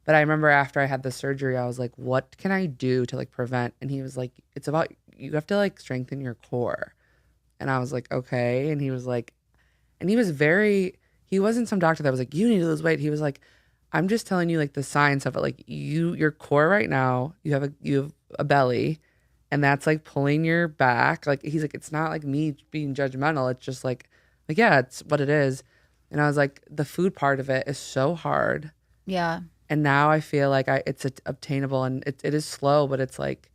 But I remember after I had the surgery, I was like, what can I do to like prevent? And he was like, it's about, you have to like strengthen your core. And I was like, okay. And he was like, and he wasn't some doctor that was like, you need to lose weight. He was like, I'm just telling you like the science of it. Like your core right now, you have a belly, and that's like pulling your back. Like he's like, it's not like me being judgmental. It's just like, yeah, it's what it is. And I was like, the food part of it is so hard. Yeah. And now I feel like it's obtainable, and it is slow, but it's like,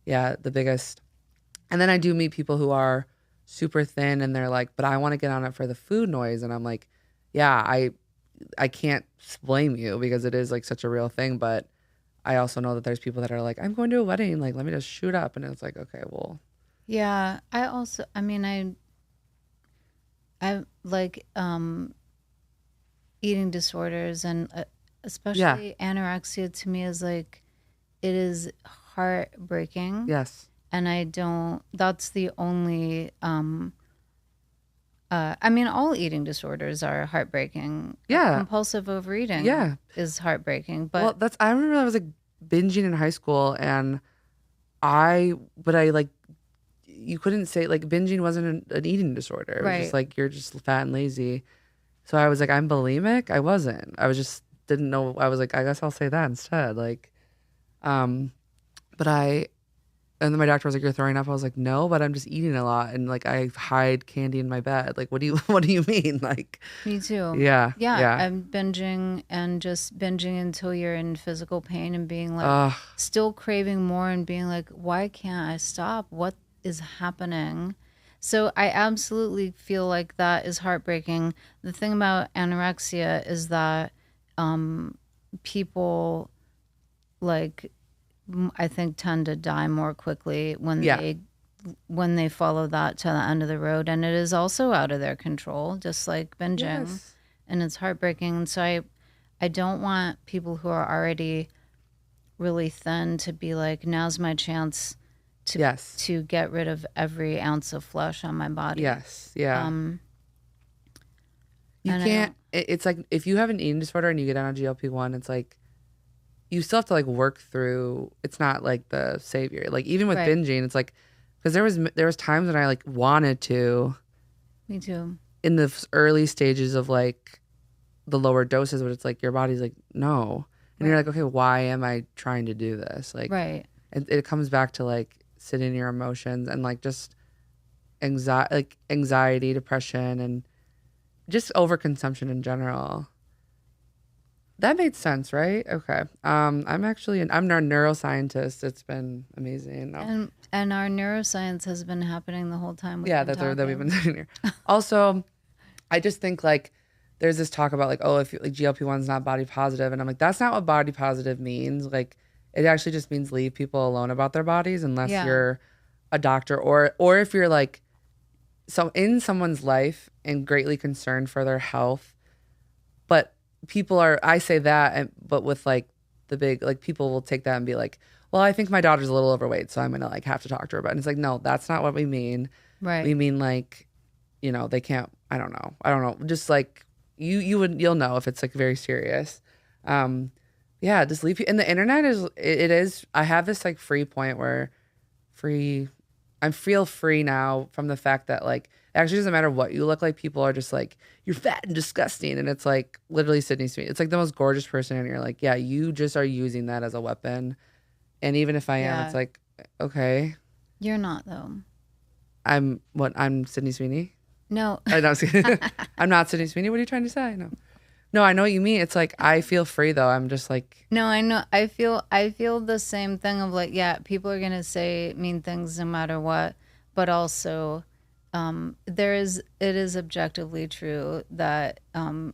yeah, the biggest. And then I do meet people who are super thin, and they're like, but I want to get on it for the food noise. And I'm like, yeah, I can't blame you, because it is like such a real thing. But I also know that there's people that are like, I'm going to a wedding, like, let me just shoot up. And it's like, okay, well. Yeah. I like eating disorders, and especially anorexia to me is like, it is heartbreaking. Yes. And that's the only, all eating disorders are heartbreaking. Yeah. Compulsive overeating is heartbreaking. But I remember I was like binging in high school, and you couldn't say, like, binging wasn't an eating disorder. It was just like, you're just fat and lazy. So I was like, I'm bulimic. I wasn't. I was just didn't know. I was like, I guess I'll say that instead. Like, and then my doctor was like, you're throwing up. I was like, no, but I'm just eating a lot, and like I hide candy in my bed. Like, what do you mean? Like, me too. Yeah. I'm binging, and just binging until you're in physical pain, and being like, still craving more, and being like, why can't I stop? What is happening? So I absolutely feel like that is heartbreaking. The thing about anorexia is that people, like, I think, tend to die more quickly when they follow that to the end of the road, and it is also out of their control, just like binging, and it's heartbreaking. And so I don't want people who are already really thin to be like, now's my chance to get rid of every ounce of flesh on my body. Yes. Yeah. You can't. It's like, if you have an eating disorder and you get on a GLP-1, it's like, you still have to like work through. It's not like the savior. Like, even with binging, it's like, because there was times when I like wanted to. Me too. In the early stages of like the lower doses, but it's like your body's like, no, and you're like, okay, why am I trying to do this? Like, it comes back to like sitting in your emotions, and like just anxiety, depression, and just overconsumption in general. That made sense, right? Okay. I'm a neuroscientist. It's been amazing. And our neuroscience has been happening the whole time. That we've been sitting here. Also, I just think like there's this talk about like, oh, if like GLP-1 is not body positive, and I'm like, that's not what body positive means. Like, it actually just means leave people alone about their bodies, unless you're a doctor, or if you're like in someone's life and greatly concerned for their health. But I say that, but with like the big, like, people will take that and be like, well, I think my daughter's a little overweight, so I'm gonna like have to talk to her about it. And it's like, no, that's not what we mean. Right. We mean like, they can't. I don't know. Just like you'll know if it's like very serious. Just leave. And the internet is. I have this like free point where I feel free now from the fact that like, it actually doesn't matter what you look like. People are just like, you're fat and disgusting. And it's like literally Sydney Sweeney. It's like the most gorgeous person. And you're like, yeah, you just are using that as a weapon. And even if I am, it's like, okay. You're not, though. I'm Sydney Sweeney? No. I'm not Sydney Sweeney. What are you trying to say? No. No, I know what you mean. It's like I feel free though. I'm just like, No, I know. I feel the same thing of like, yeah, people are gonna say mean things no matter what, but also, it is objectively true that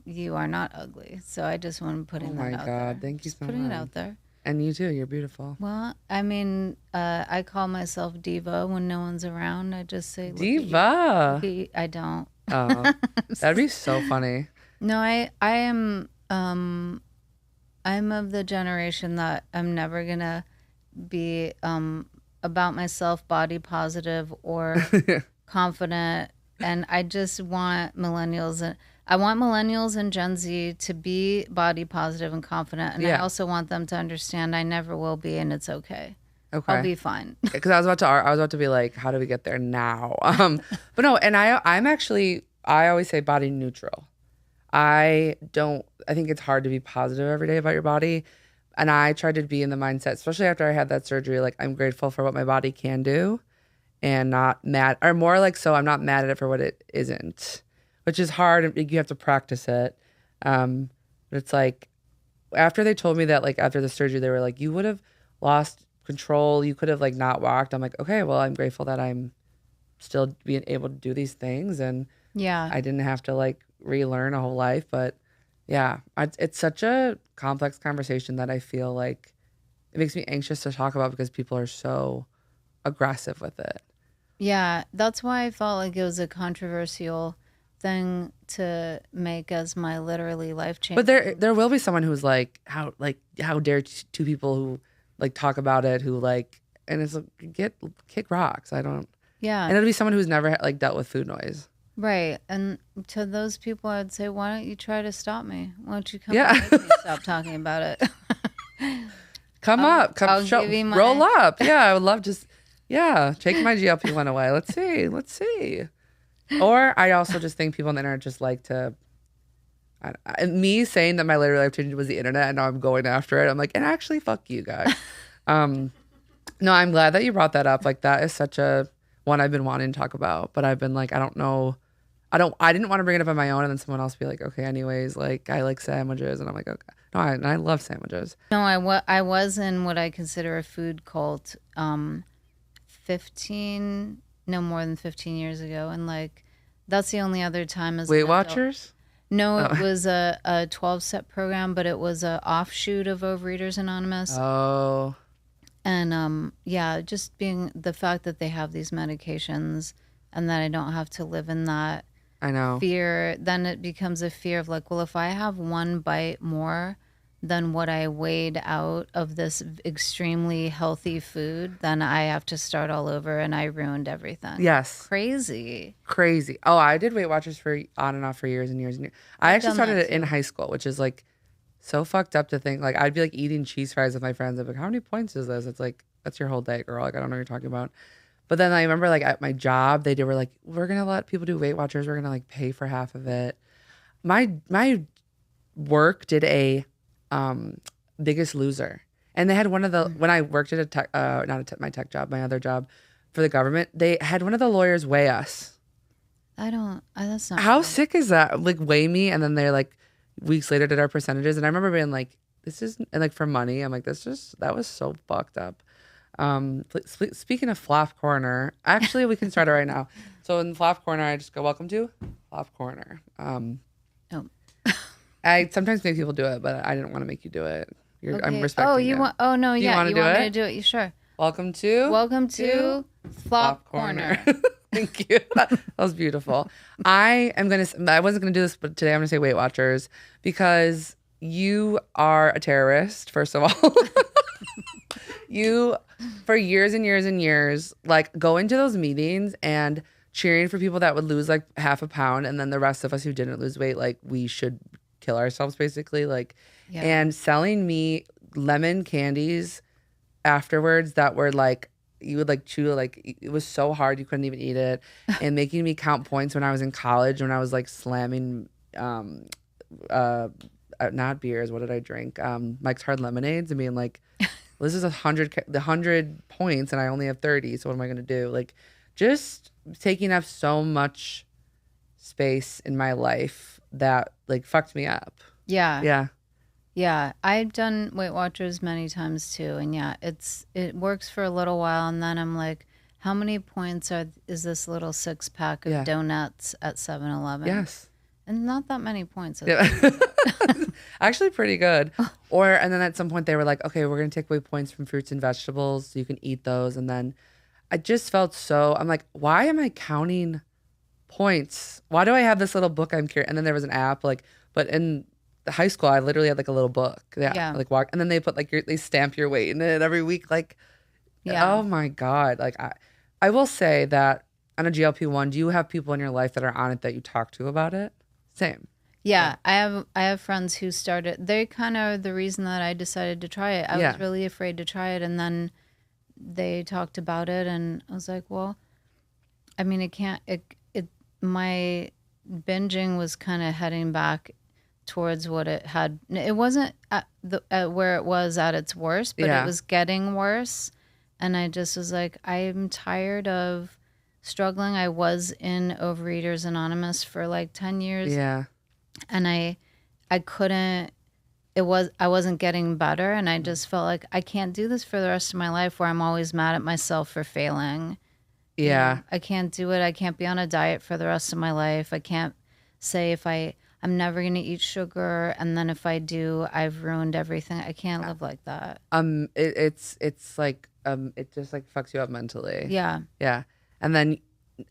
you are not ugly. So I just want oh putting that my out God, there. thank you Just so putting it much. out there. And you too. You're beautiful. Well, I mean, I call myself diva when no one's around. I just say, look at you, look Diva. at you. I don't. Oh, that'd be so funny. No, I am. I'm of the generation that I'm never gonna be about myself, body positive or confident, and I just want millennials and I want millennials and Gen Z to be body positive and confident, and I Yeah. also want them to understand I never will be, and it's okay. I'll Okay. be fine. Because I was about to be like, how do we get there now? But no, and I'm actually, I always say body neutral. I think it's hard to be positive every day about your body. And I tried to be in the mindset, especially after I had that surgery, like I'm grateful for what my body can do and not mad, or more like, so I'm not mad at it for what it isn't, which is hard. You have to practice it. But it's like, after they told me that, like after the surgery, they were like, you would have lost control. You could have like not walked. I'm like, okay, well, I'm grateful that I'm still being able to do these things. And Yeah. I didn't have to like relearn a whole life. But yeah, it's such a complex conversation that I feel like it makes me anxious to talk about because people are so aggressive with it. Yeah, that's why I felt like it was a controversial thing to make as my literally life But changing. there will be someone who's like, how dare two people who like talk about it who like, and it's like, kick rocks. I don't. Yeah, And it'll be someone who's never like dealt with food noise. right. And to those people, I'd say, why don't you try to stop me? Why don't you come Yeah. and make me stop talking about it? Come up, come I'll show, give you roll my. up. Yeah, I would love just, yeah, take my GLP-1 away. Let's see. Or I also just think people on the internet just like to, me saying that my later life change was the internet and now I'm going after it. I'm like, and actually, fuck you guys. Um, no, I'm glad that you brought that up. Like that is such a one I've been wanting to talk about, but I've been like, I don't know. I didn't want to bring it up on my own and then someone else be like, okay, anyways, like I like sandwiches. And I'm like, okay. No, I love sandwiches. No, I was in what I consider a food cult 15, no more than 15 years ago. And like, that's the only other time as an Weight adult. Watchers? No, it Oh. was a 12-step program, but it was a offshoot of Overeaters Anonymous. Oh, And yeah, just being the fact that they have these medications and that I don't have to live in that I know. fear, then it becomes a fear of like, well, if I have one bite more than what I weighed out of this extremely healthy food, then I have to start all over and I ruined everything. Yes. Crazy. Crazy. Oh, I did Weight Watchers for on and off for years and years and years. I I've actually done started that it in too. high school, which is like so fucked up to think. Like I'd be like eating cheese fries with my friends. I'm like, how many points is this? It's like, that's your whole day, girl. Like I don't know what you're talking about. But then I remember like at my job, they were like, we're gonna let people do Weight Watchers. We're gonna like pay for half of it. My work did a Biggest Loser, and they had one of the when I worked at a tech, not a tech, my tech job, my other job for the government. They had one of the lawyers weigh us. That's not How right. sick is that? Like weigh me, and then they're like weeks later did our percentages, and I remember being like, this is and like for money, I'm like, that was so fucked up. Speaking of Flop Corner, actually, we can start it right now. So in Flop Corner, I just go, welcome to Flop Corner. Oh. I sometimes make people do it, but I didn't want to make you do it. I'm Okay. respecting Oh, you want? Oh no, Do you yeah. want to You do want me it? to do it? You sure? Welcome to Welcome to Flop Corner. Thank you. That was beautiful. I wasn't gonna do this, but today I'm gonna say Weight Watchers because you are a terrorist, first of all. You, for years and years and years, like going to those meetings and cheering for people that would lose like half a pound, and then the rest of us who didn't lose weight, like we should kill ourselves basically, like, Yeah. and selling me lemon candies afterwards that were like you would like chew, like it was so hard you couldn't even eat it, and making me count points when I was in college when I was like slamming uh not beers, what did I drink, Mike's Hard Lemonades, and being like, well, this is 100 points and I only have 30, so what am I going to do? Like just taking up so much space in my life that like fucked me up. Yeah. Yeah. Yeah. I've done Weight Watchers many times too. And yeah, it works for a little while. And then I'm like, how many points is this little 6-pack of Yeah. donuts at 7-Eleven? Yes. And not that many points. Yeah. Actually pretty good. And then at some point they were like, okay, we're going to take away points from fruits and vegetables so you can eat those. And then I just felt I'm like, why am I counting points? Why do I have this little book I'm carrying? And then there was an app but in the high school, I literally had like a little book. Yeah. Like walk. And then they put like they stamp your weight in it every week. Like, oh my God. Like I will say that on a GLP-1, do you have people in your life that are on it that you talk to about it? Same. Yeah, I have friends who started. They kind of the reason that I decided to try it. I was really afraid to try it, and then they talked about it, and I was like, well, I mean, it can't. My binging was kind of heading back towards what it had. It wasn't at where it was at its worst, but it was getting worse, and I just was like, I'm tired of struggling. I was in Overeaters Anonymous for like 10 years. Yeah. And I couldn't, I wasn't getting better. And I just felt like I can't do this for the rest of my life where I'm always mad at myself for failing. Yeah. You know, I can't do it. I can't be on a diet for the rest of my life. I can't say I'm never going to eat sugar. And then if I do, I've ruined everything. I can't live like that. It's like, it just like fucks you up mentally. Yeah. Yeah. And then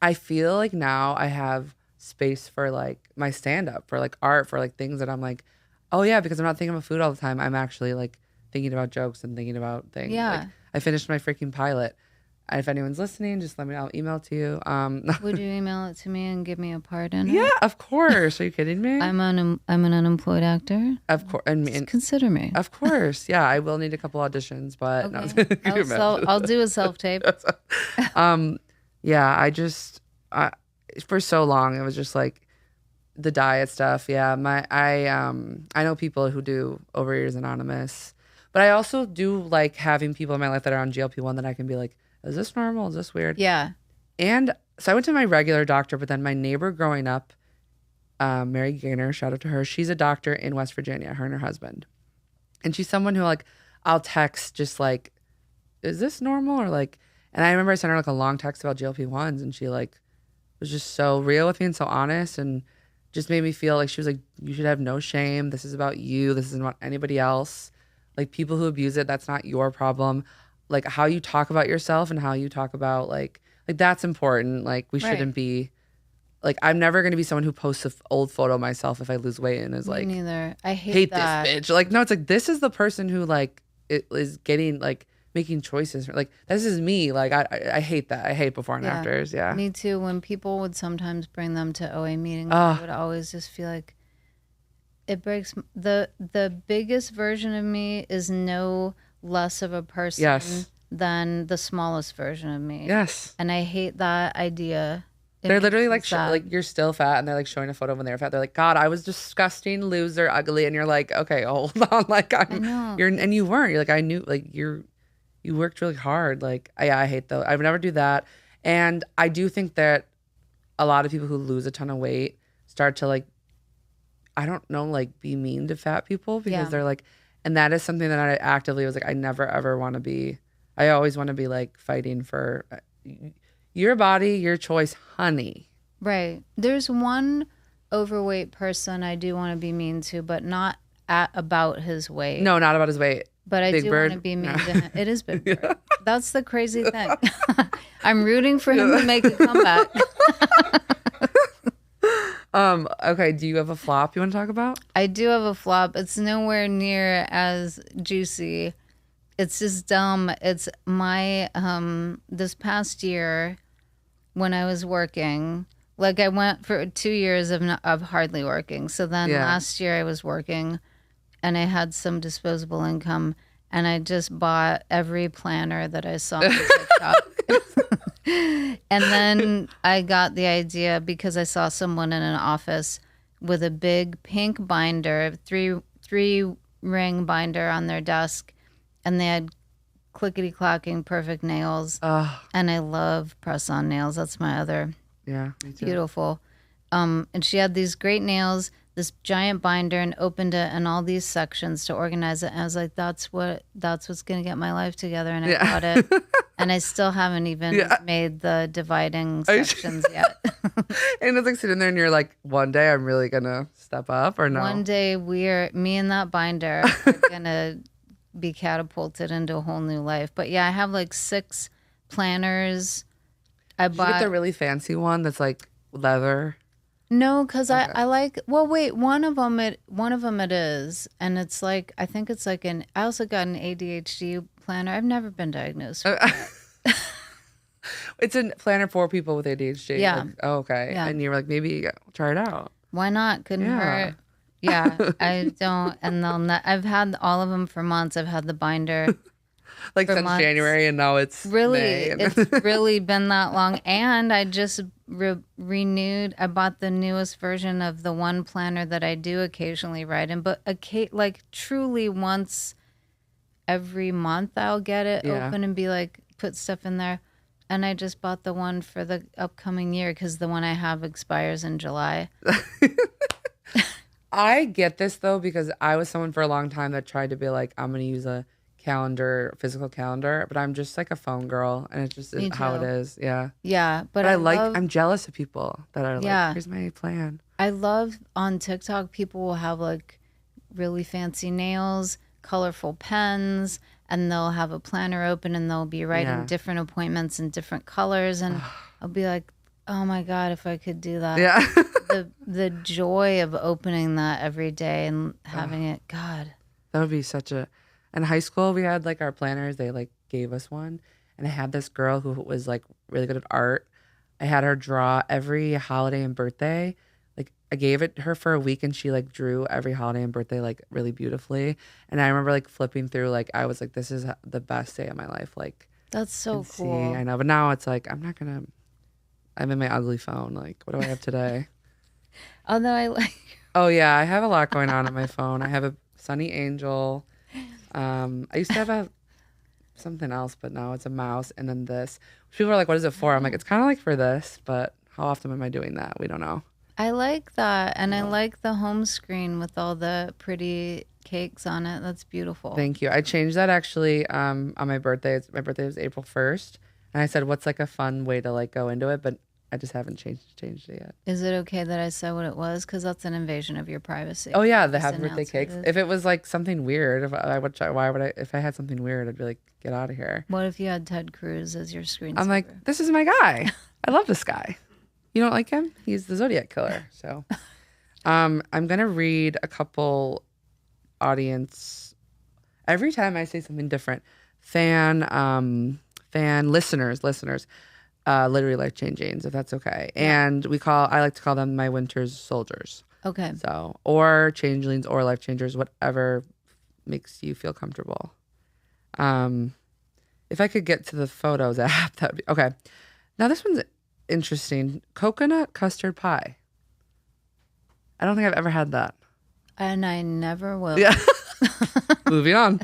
I feel like now I have space for like my stand-up, for like art, for like things that I'm like, oh yeah, because I'm not thinking about food all the time. I'm actually like thinking about jokes and thinking about things. Yeah. Like, I finished my freaking pilot. If anyone's listening, just let me know. I'll email it to you. Would you email it to me and give me a part in it? Yeah, of course. Are you kidding me? I'm an unemployed actor. Of course. Just consider me. Of course. Yeah, I will need a couple auditions, but okay. I'll do a self-tape. Yeah, for so long it was just like the diet stuff. Yeah, I know people who do Overeaters Anonymous, but I also do like having people in my life that are on GLP-1 that I can be like, is this normal? Is this weird? Yeah. And so I went to my regular doctor, but then my neighbor growing up, Mary Gaynor, shout out to her. She's a doctor in West Virginia, her and her husband, and she's someone who like I'll text just like, is this normal or like. And I remember I sent her like a long text about GLP-1s, and she like was just so real with me and so honest, and just made me feel like she was like, you should have no shame. This is about you. This isn't about anybody else. Like people who abuse it, that's not your problem. Like how you talk about yourself and how you talk about like that's important. Like we shouldn't be like, I'm never going to be someone who posts an old photo of myself if I lose weight and is like, me neither. I hate that. This bitch. Like, no, it's like, this is the person who like it is getting like making choices. Like this is me. Like I hate that. I hate before and afters. Yeah. Me too. When people would sometimes bring them to OA meetings, I would always just feel like it breaks. The biggest version of me is no less of a person than the smallest version of me. Yes. And I hate that idea. They're literally like, like you're still fat, and they're like showing a photo when they were fat. They're like, God, I was disgusting, loser, ugly, and you're like, okay, hold on, like and you weren't. You're like, I knew, like you worked really hard. Like I hate those. I would never do that. And I do think that a lot of people who lose a ton of weight start to like, I don't know, like be mean to fat people because they're like, and that is something that I actively was like, I never ever want to be. I always want to be like fighting for your body, your choice, honey. Right. There's one overweight person I do want to be mean to, but not about his weight. No, not about his weight. But I do want to be mean to him. It is Big Bird. That's the crazy thing. I'm rooting for him to make a comeback. Okay, do you have a flop you want to talk about? I do have a flop. It's nowhere near as juicy. It's just dumb. It's my this past year when I was working, like I went for 2 years of hardly working. So then last year I was working and I had some disposable income, and I just bought every planner that I saw on TikTok. And then I got the idea because I saw someone in an office with a big pink binder, three ring binder on their desk, and they had clickety-clacking perfect nails. And I love press-on nails. That's my other me too. Beautiful. And she had these great nails. this giant binder and opened it and all these sections to organize it. And I was like, that's what's going to get my life together. And I got it. And I still haven't even made the dividing sections yet. And it's like sitting there and you're like, one day I'm really going to step up or no? One day me and that binder are going to be catapulted into a whole new life. But yeah, I have like 6 planners. Did you get the really fancy one that's like leather? No, because I like. Well, wait. One of them it is, and it's like I think it's like I also got an ADHD planner. I've never been diagnosed with that. It's a planner for people with ADHD. Yeah. Like, oh, okay. Yeah. And you were like, maybe try it out. Why not? Couldn't hurt. Yeah, I don't. And I've had all of them for months. I've had the binder. Like since months. January, and now it's really May. It's really been that long. And I just renewed. I bought the newest version of the one planner that I do occasionally write in, but like truly once every month I'll get it open and be like put stuff in there. And I just bought the one for the upcoming year because the one I have expires in July. I get this though because I was someone for a long time that tried to be like, I'm gonna use a physical calendar, but I'm just like a phone girl, and it's just how it is. But I'm jealous of people that are like, here's my plan. I love on TikTok people will have like really fancy nails, colorful pens, and they'll have a planner open and they'll be writing different appointments in different colors, and I'll be like, oh my God, if I could do that. The joy of opening that every day and having it, God, that would be such a. In high school, we had like our planners. They like gave us one, and I had this girl who was like really good at art. I had her draw every holiday and birthday. Like I gave it her for a week, and she like drew every holiday and birthday like really beautifully. And I remember like flipping through, like I was like, this is the best day of my life. Like that's so cool. I know, but now it's like I'm in my ugly phone. Like what do I have today? Although I like. Oh yeah, I have a lot going on my phone. I have a Sunny Angel. I used to have something else, but now it's a mouse, and then this. People are like, what is it for? I'm like, it's kind of like for this, but how often am I doing that? We don't know. I like that, and I like the home screen with all the pretty cakes on it. That's beautiful. Thank you. I changed that actually on my birthday. My birthday was April 1st, and I said, what's like a fun way to like go into it? But I just haven't changed it yet. Is it okay that I said what it was? Because that's an invasion of your privacy. Oh yeah, the happy birthday cakes. If it was like something weird, if I had something weird, I'd be like, get out of here. What if you had Ted Cruz as your screensaver? I'm like, this is my guy. I love this guy. You don't like him? He's the Zodiac killer. So, I'm gonna read a couple audience. Every time I say something different, fan listeners. Literally life changing, if that's okay. Yeah. And I like to call them my Winters soldiers. Okay. So, or changelings or life changers, whatever makes you feel comfortable. If I could get to the photos app, that'd be okay. Now this one's interesting. Coconut custard pie. I don't think I've ever had that. And I never will. Yeah. Moving on.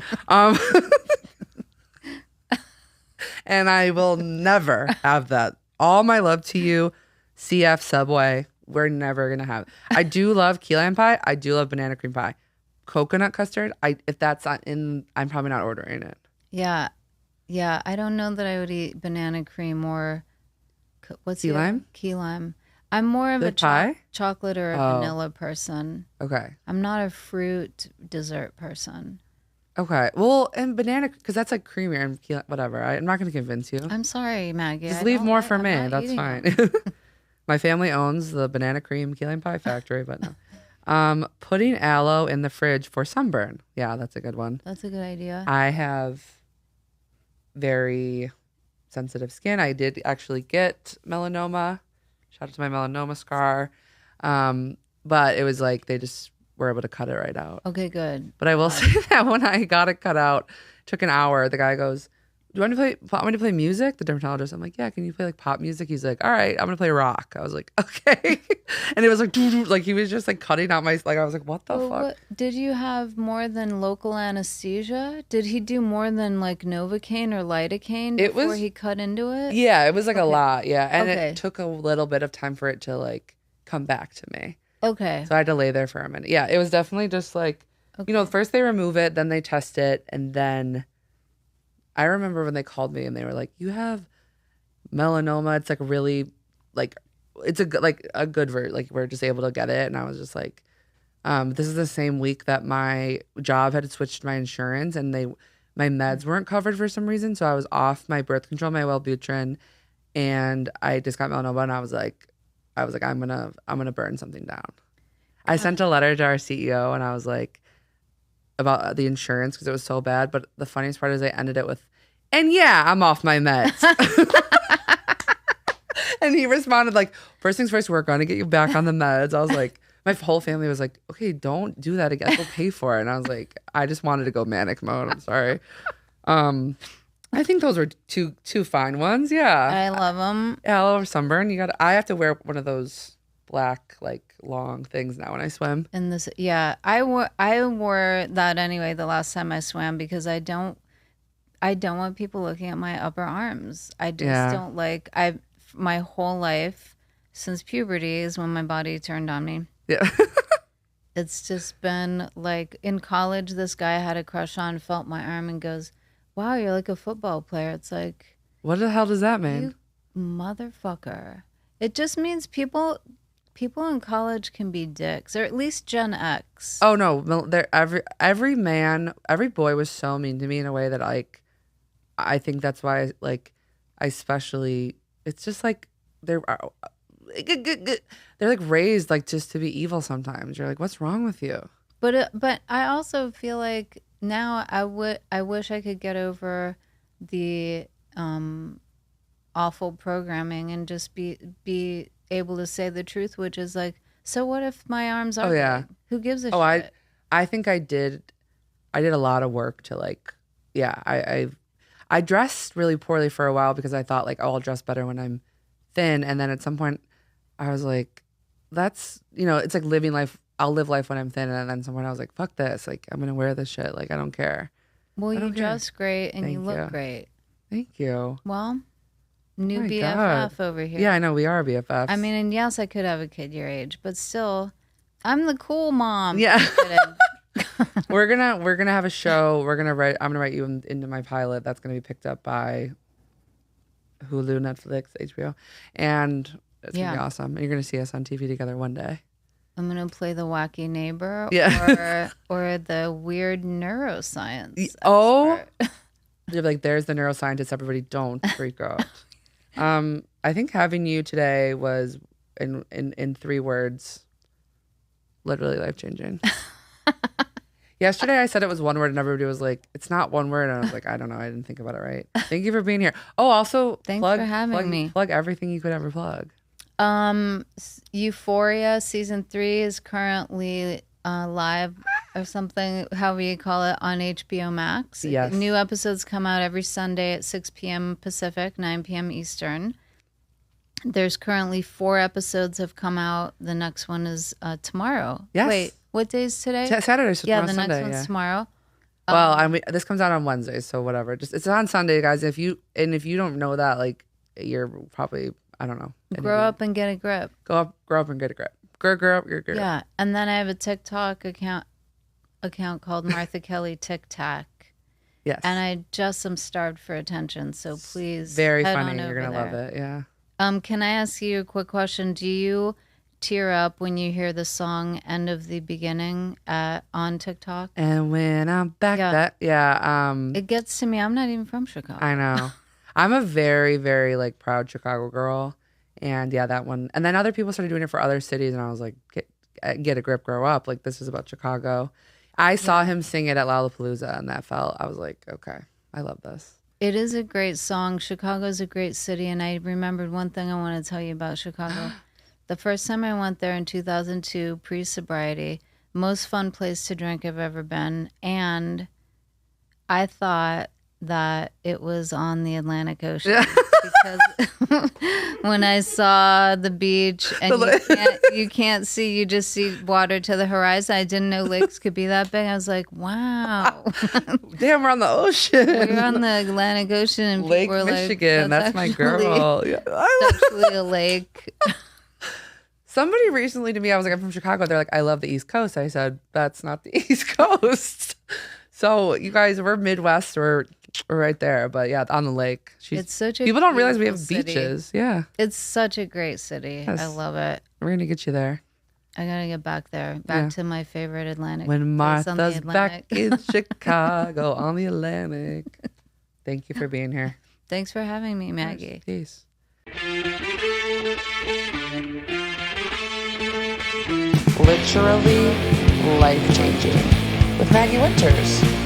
And I will never have that. All my love to you, CF Subway. We're never going to have it. I do love key lime pie. I do love banana cream pie. Coconut custard, if that's not in, I'm probably not ordering it. Yeah. Yeah. I don't know that I would eat banana cream or what's key lime? Key lime. I'm more of a chocolate or a vanilla person. Okay. I'm not a fruit dessert person. Okay. Well, and banana, because that's like creamier and whatever. I'm not going to convince you. I'm sorry, Maggie. Just leave more for me. That's fine. My family owns the banana cream key lime pie factory, but no. Putting aloe in the fridge for sunburn. Yeah, that's a good one. That's a good idea. I have very sensitive skin. I did actually get melanoma. Shout out to my melanoma scar. But it was like they just were able to cut it right out. Okay, good. But I will say that when I got it cut out, it took an hour. The guy goes, do you want me to play music? The dermatologist. I'm like, yeah, can you play like pop music? He's like, all right, I'm going to play rock. I was like, okay. And it was like, like he was just like cutting out my, like, I was like, what the fuck? Did you have more than local anesthesia? Did he do more than like Novocaine or lidocaine before he cut into it? Yeah, it was like a lot. Yeah. And it took a little bit of time for it to like come back to me. Okay. So I had to lay there for a minute. Yeah, it was definitely just like, first they remove it, then they test it. And then I remember when they called me and they were like, you have melanoma. It's like really like, it's a good version. Like we're just able to get it. And I was just like, this is the same week that my job had switched to my insurance and my meds weren't covered for some reason. So I was off my birth control, my Wellbutrin, and I just got melanoma and I was like, I'm gonna burn something down. I sent a letter to our CEO and I was like about the insurance because it was so bad. But the funniest part is I ended it with, and yeah, I'm off my meds. And he responded like, first things first, we're gonna get you back on the meds. I was like, my whole family was like, okay, don't do that again. We'll pay for it. And I was like, I just wanted to go manic mode. I'm sorry. I think those were two fine ones. Yeah. I love them. Yeah, all over sunburn. I have to wear one of those black, like long things now when I swim. And this, yeah, I wore that anyway the last time I swam because I don't want people looking at my upper arms. I just don't like, my whole life since puberty is when my body turned on me. Yeah. It's just been like in college, this guy I had a crush on felt my arm and goes, wow, you're like a football player. It's like, what the hell does that mean? You motherfucker. It just means people in college can be dicks, or at least Gen X. Oh no, every man, every boy was so mean to me in a way that like, I think that's why like, I especially, it's just like they're like raised like just to be evil sometimes. You're like, what's wrong with you? But I also feel like now I wish I could get over the awful programming and just be able to say the truth, which is like, so what if my arms are big? Who gives a shit? I think I did a lot of work to like, I dressed really poorly for a while because I thought like, oh, I'll dress better when I'm thin. And then at some point I was like, that's, it's like living life. I'll live life when I'm thin. And then someone I was like, fuck this. Like, I'm going to wear this shit. Like, I don't care. Well, you dress great and you look great. Thank you. Well, new BFF over here. Yeah, I know. We are BFFs. I mean, and yes, I could have a kid your age, but still, I'm the cool mom. Yeah. We're gonna have a show. I'm gonna write you into my pilot. That's gonna be picked up by Hulu, Netflix, HBO, and it's gonna be awesome. And you're gonna see us on TV together one day. I'm gonna play the wacky neighbor, or the weird neuroscience. Oh, you're like, there's the neuroscientist. Everybody, don't freak out. I think having you today was in 3 words, literally life changing. Yesterday I said it was 1 word and everybody was like, it's not 1 word. And I was like, I don't know. I didn't think about it right. Thank you for being here. Oh, also thanks for having me. Plug everything you could ever plug. Euphoria season 3 is currently live or something, however you call it, on HBO Max. Yes. New episodes come out every Sunday at 6 p.m. Pacific, 9 p.m. Eastern. There's currently 4 episodes have come out. The next one is tomorrow. Yes. Wait, what day is today? Saturday. So yeah, the Sunday, next one's tomorrow. Well, this comes out on Wednesday, so whatever. Just it's on Sunday, guys. If you don't know that, like, you're probably, I don't know. Grow up and get a grip. Grow up and get a grip. Grow up, your grip. Yeah, and then I have a TikTok account called Martha Kelly Tic Tac. Yes. And I just am starved for attention, so please. Very head funny. on You're gonna over love it. Yeah. Can I ask you a quick question? Do you tear up when you hear the song "End of the Beginning" on TikTok? And when I'm back, it gets to me. I'm not even from Chicago. I know. I'm a very, very like proud Chicago girl, and yeah, that one. And then other people started doing it for other cities, and I was like, get a grip, grow up. Like, this is about Chicago. I saw him sing it at Lollapalooza, and I was like, okay, I love this. It is a great song. Chicago's a great city, and I remembered one thing I want to tell you about Chicago. The first time I went there in 2002, pre-sobriety, most fun place to drink I've ever been, and I thought that it was on the Atlantic Ocean because when I saw the beach and you can't see, you just see water to the horizon. I didn't know lakes could be that big. I was like, wow. Damn, we're on the ocean. We're on the Atlantic Ocean and Lake people were Michigan. Like, that's my girl. Yeah. It's actually a lake. Somebody recently to me, I was like, I'm from Chicago. They're like, I love the East Coast. I said, that's not the East Coast. So you guys, we're Midwest. We're right there. But yeah, on the lake. It's such a people don't realize we have beautiful city. beaches. Yeah. It's such a great city. Yes. I love it. We're going to get you there. I gotta get back there, back to my favorite Atlantic. When place on the Martha's Atlantic. back in Chicago on the Atlantic. Thank you for being here. Thanks for having me, Maggie. Peace. Literally life-changing with Maggie Winters.